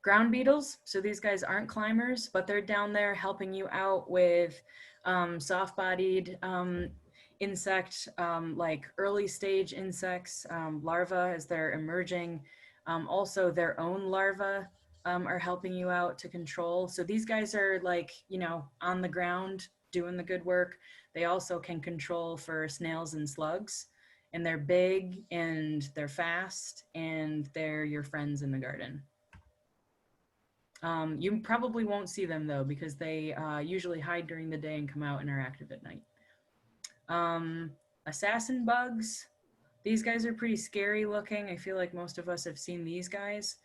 Ground beetles, so these guys aren't climbers, but they're down there helping you out with soft-bodied insect, like early stage insects, larvae as they're emerging. Also their own larvae are helping you out to control. So these guys are like, you know, on the ground doing the good work. They also can control for snails and slugs, and they're big and they're fast and they're your friends in the garden. You probably won't see them though, because they usually hide during the day and come out and are active at night. Assassin bugs. These guys are pretty scary looking. I feel like most of us have seen these guys.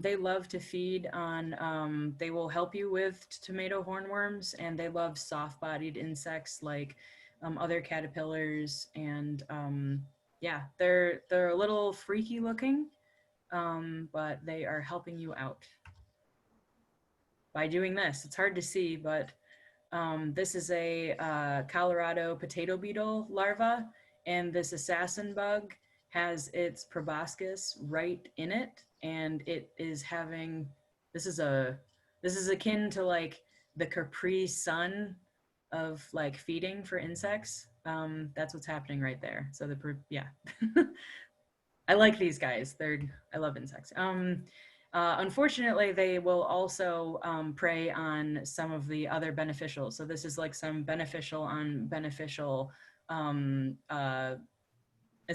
They love to feed on, they will help you with tomato hornworms, and they love soft-bodied insects like other caterpillars. And yeah, they're a little freaky looking, but they are helping you out by doing this. It's hard to see, but this is a Colorado potato beetle larva, and this assassin bug has its proboscis right in it, and it is having, this is a, this is akin to like the Capri Sun of like feeding for insects. That's what's happening right there. So yeah. I like these guys. I love insects. Unfortunately, they will also prey on some of the other beneficials. So this is like some beneficial on beneficial. It's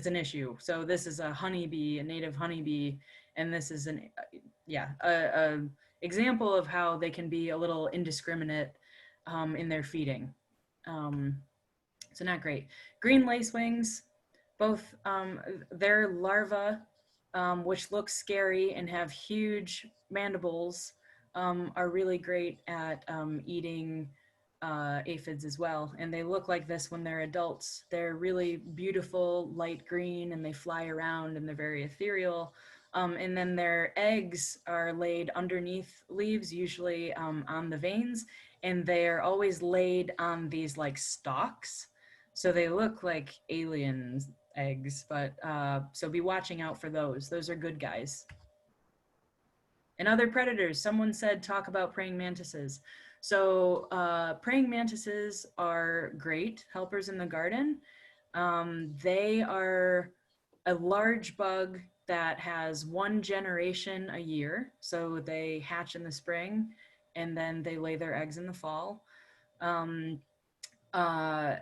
an issue. So this is a honeybee, a native honeybee, and this is an a example of how they can be a little indiscriminate in their feeding. So not great. Green lacewings, both their larvae, which look scary and have huge mandibles, are really great at eating aphids as well. And they look like this when they're adults. They're really beautiful, light green, and they fly around and they're very ethereal. And then their eggs are laid underneath leaves, usually on the veins, and they're always laid on these like stalks. So they look like alien eggs, but so be watching out for those. Those are good guys. And other predators, someone said talk about praying mantises. So praying mantises are great helpers in the garden. They are a large bug that has one generation a year. So they hatch in the spring and then they lay their eggs in the fall.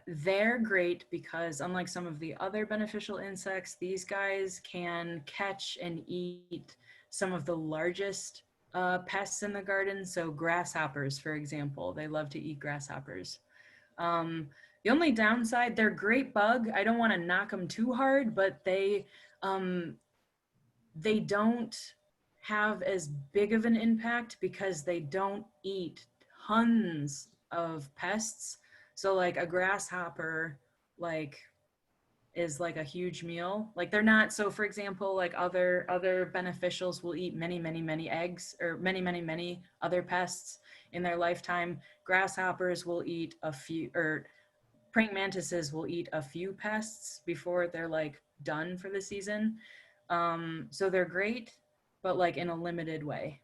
They're great because unlike some of the other beneficial insects, these guys can catch and eat some of the largest pests in the garden. So grasshoppers, for example, they love to eat grasshoppers. The only downside, they're great bug. I don't want to knock them too hard, but they don't have as big of an impact because they don't eat tons of pests. So like a grasshopper, like is like a huge meal. Like they're not, so for example, like other beneficials will eat many eggs or many other pests in their lifetime. Grasshoppers will eat a few, or praying mantises will eat a few pests before they're like done for the season. So they're great, but like in a limited way.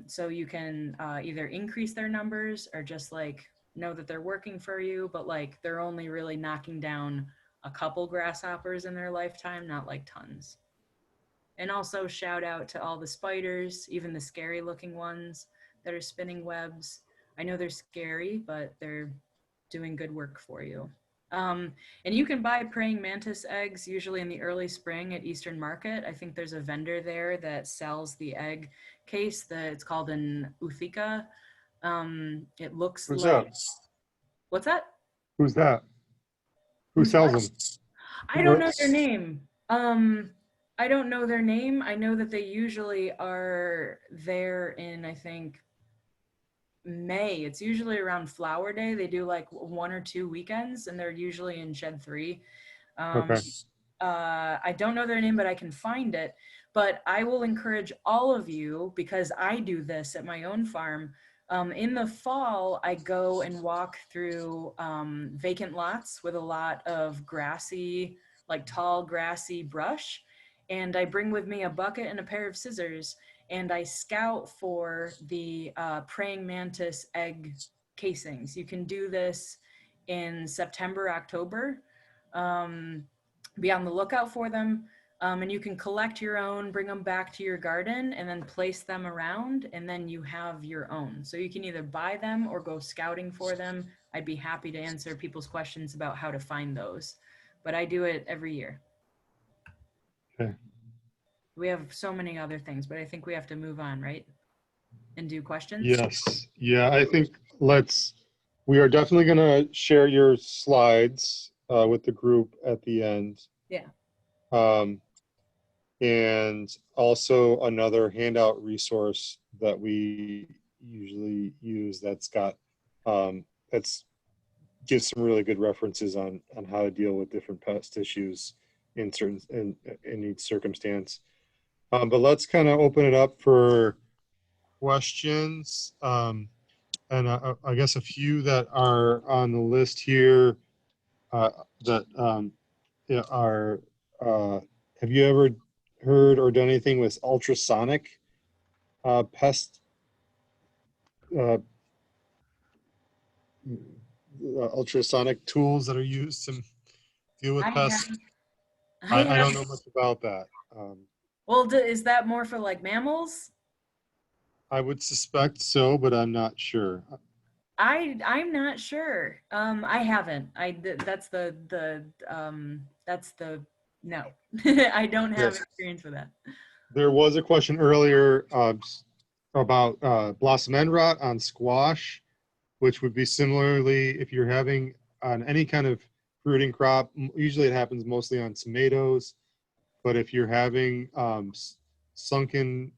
So you can either increase their numbers or just like know that they're working for you, but like they're only really knocking down a couple grasshoppers in their lifetime, not like tons. And also shout out to all the spiders, even the scary looking ones that are spinning webs. I know they're scary, but they're doing good work for you. And you can buy praying mantis eggs usually in the early spring at Eastern Market. I think there's a vendor there that sells the egg case. It's called an Uthika. It looks Who's like, that? what's that? Who's that? Who Who's sells what? them? I don't know their name. I don't know their name. I know that they usually are there in, I think, May. It's usually around Flower Day. They do like 1 or 2 weekends, and they're usually in Shed 3. Okay. I don't know their name, but I can find it. But I will encourage all of you, because I do this at my own farm. In the fall, I go and walk through vacant lots with a lot of grassy, like tall grassy brush. And I bring with me a bucket and a pair of scissors, and I scout for the praying mantis egg casings. You can do this in September, October. Be on the lookout for them. And you can collect your own, bring them back to your garden, and then place them around, and then you have your own. So you can either buy them or go scouting for them. I'd be happy to answer people's questions about how to find those, but I do it every year. Okay. We have so many other things, but I think we have to move on, right? And do questions? Yes. Yeah, I think we are definitely going to share your slides with the group at the end. Yeah. And also another handout resource that we usually use that's got that's gives some really good references on how to deal with different pest issues in each circumstance. But let's kind of open it up for questions. And I guess a few that are on the list here that are have you ever heard or done anything with ultrasonic pest uh, ultrasonic tools that are used to deal with I have. pests? I I have. don't know much about that. Well, is that more for like mammals? I would suspect so, but I'm not sure. I'm not sure. I haven't. That's the no. I don't have Yes. experience with that. There was a question earlier about blossom end rot on squash, which would be similarly if you're having on any kind of fruiting crop. Usually it happens mostly on tomatoes, but if you're having sunken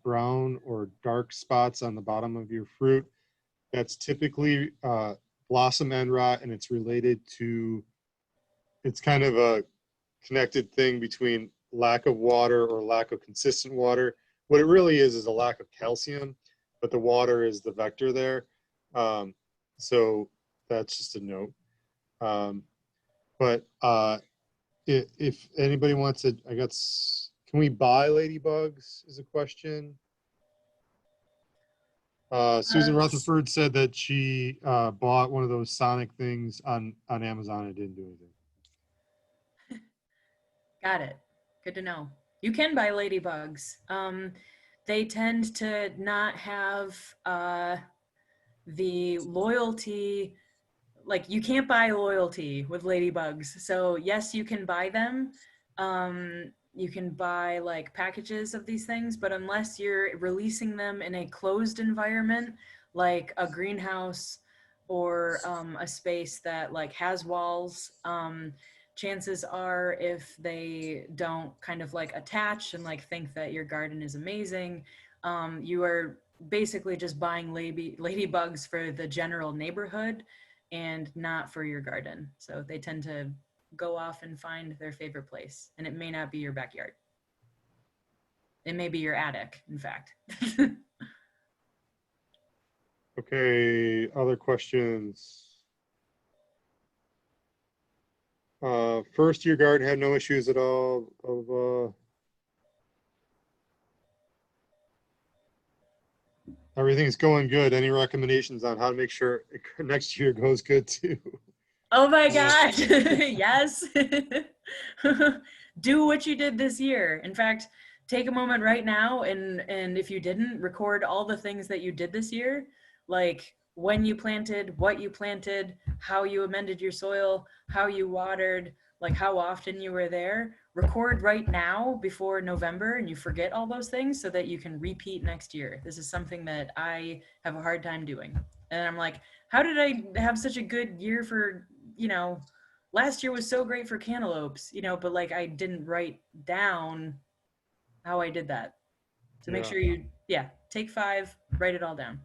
brown or dark spots on the bottom of your fruit, that's typically blossom end rot, and it's related to, it's kind of a connected thing between lack of water or lack of consistent water. What it really is a lack of calcium, but the water is the vector there. So that's just a note. But if anybody wants to, I guess, can we buy ladybugs is a question. Susan Rutherford said that she bought one of those sonic things on Amazon and didn't do anything. Got it. Good to know. You can buy ladybugs. They tend to not have the loyalty. Like you can't buy loyalty with ladybugs. So yes, you can buy them. You can buy like packages of these things, but unless you're releasing them in a closed environment, like a greenhouse or a space that like has walls, chances are if they don't kind of like attach and like think that your garden is amazing, you are basically just buying ladybugs for the general neighborhood and not for your garden. So they tend to go off and find their favorite place, and it may not be your backyard. It may be your attic, in fact. Okay, other questions? First year garden had no issues at all of everything's going good. Any recommendations on how to make sure next year goes good too? Oh my God. Yes. Do what you did this year. In fact, take a moment right now and if you didn't, record all the things that you did this year, like when you planted, what you planted, how you amended your soil, how you watered, like how often you were there. Record right now before November and you forget all those things so that you can repeat next year. This is something that I have a hard time doing. And I'm like, how did I have such a good year for, last year was so great for cantaloupes, but like I didn't write down how I did that. So make Yeah. sure take 5, write it all down.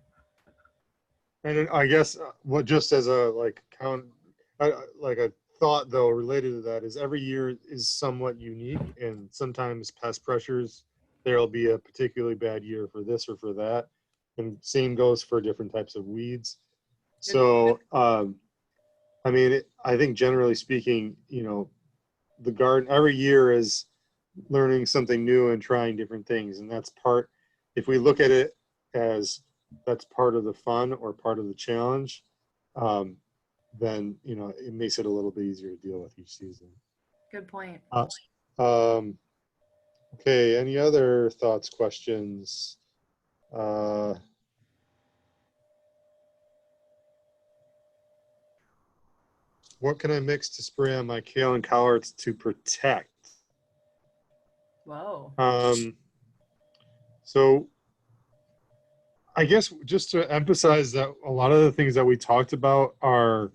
And I guess what just as a like count, like a thought though related to that is every year is somewhat unique, and sometimes pest pressures there'll be a particularly bad year for this or for that, and same goes for different types of weeds. So I mean, I think generally speaking, the garden every year is learning something new and trying different things, and that's part. If we look at it as that's part of the fun or part of the challenge, then it makes it a little bit easier to deal with each season. Good point. Okay, any other thoughts, questions? What can I mix to spray on my kale and collards to protect? Whoa. So I guess just to emphasize that a lot of the things that we talked about are,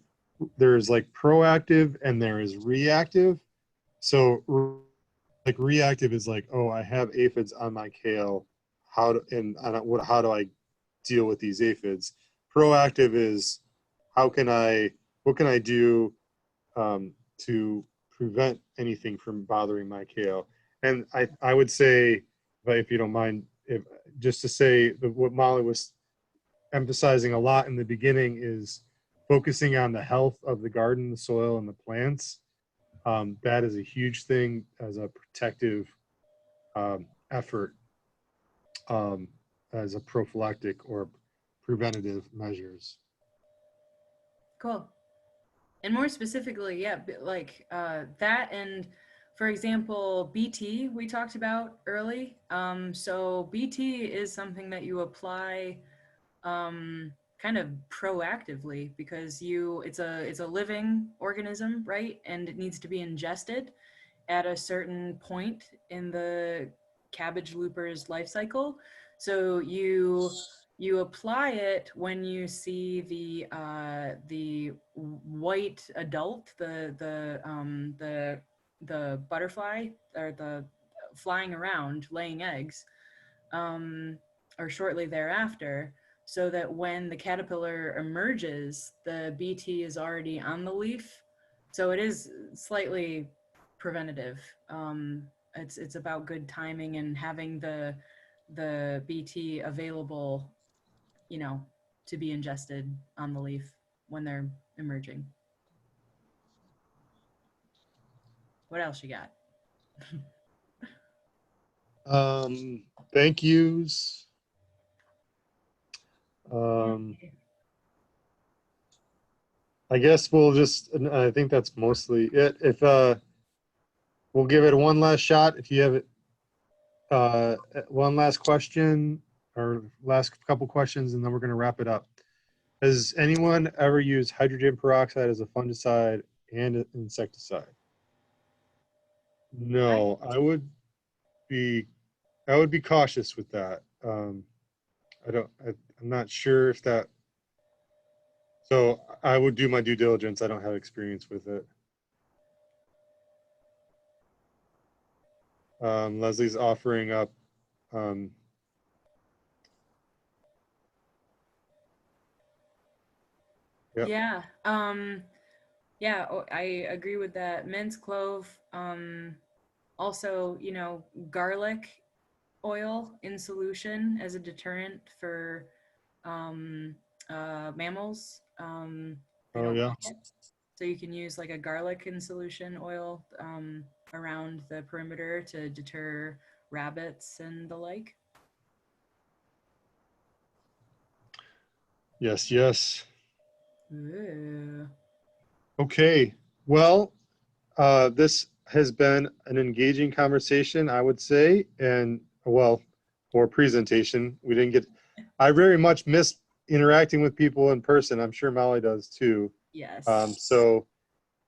there's like proactive and there is reactive. So like reactive is like, oh, I have aphids on my kale. How do I deal with these aphids? Proactive is what can I do to prevent anything from bothering my kale? And I would say, if you don't mind, just to say what Molly was emphasizing a lot in the beginning is focusing on the health of the garden, the soil, and the plants. That is a huge thing as a protective effort, as a prophylactic or preventative measures. Cool. And more specifically, yeah, like that, and for example, BT we talked about early. So BT is something that you apply kind of proactively because it's a living organism, right? And it needs to be ingested at a certain point in the cabbage looper's life cycle. So you apply it when you see the white adult, the butterfly or the flying around laying eggs, um, or shortly thereafter, so that when the caterpillar emerges, the BT is already on the leaf. So it is slightly preventative. It's about good timing and having the BT available, you know, to be ingested on the leaf when they're emerging. What else you got? Thank yous. Um, I guess we'll just, I think that's mostly it. If we'll give it one last shot. If you have one last question or last couple questions, and then we're going to wrap it up. Has anyone ever used hydrogen peroxide as a fungicide and an insecticide? No, be I would be cautious with that. I'm not sure if that. So I would do my due diligence. I don't have experience with it. Leslie's offering up. Yep. Yeah. Yeah, I agree with that. Mint, clove, also, garlic oil in solution as a deterrent for mammals. They Oh don't yeah. like it. So you can use like a garlic in solution oil around the perimeter to deter rabbits and the like. Yes. Yes. Ooh. Okay. Well, this has been an engaging conversation, I would say, and well, or presentation. We didn't get. I very much miss interacting with people in person. I'm sure Molly does too. Yes.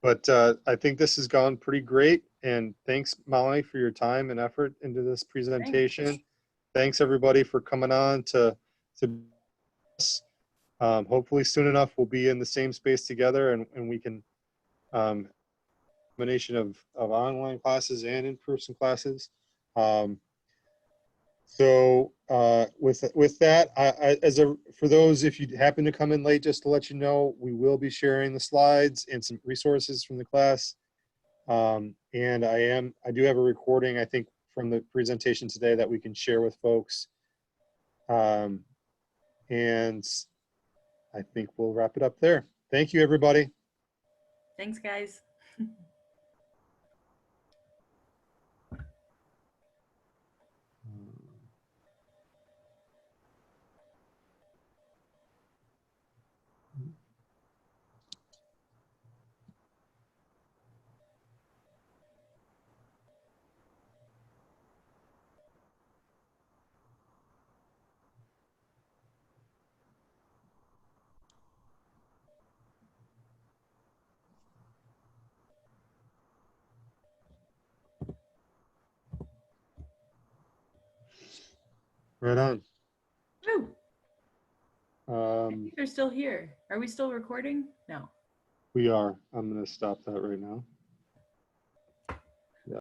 But I think this has gone pretty great. And thanks, Molly, for your time and effort into this presentation. Thanks. Thanks everybody for coming on to hopefully soon enough we'll be in the same space together and we can combination of online classes and in-person classes. So with that, for those, if you happen to come in late, just to let you know, we will be sharing the slides and some resources from the class. And I do have a recording, I think, from the presentation today that we can share with folks. And I think we'll wrap it up there. Thank you, everybody. Thanks, guys. Right on. Woo! I Um, think they're still here. Are we still recording? No. we are. I'm going to stop that right now.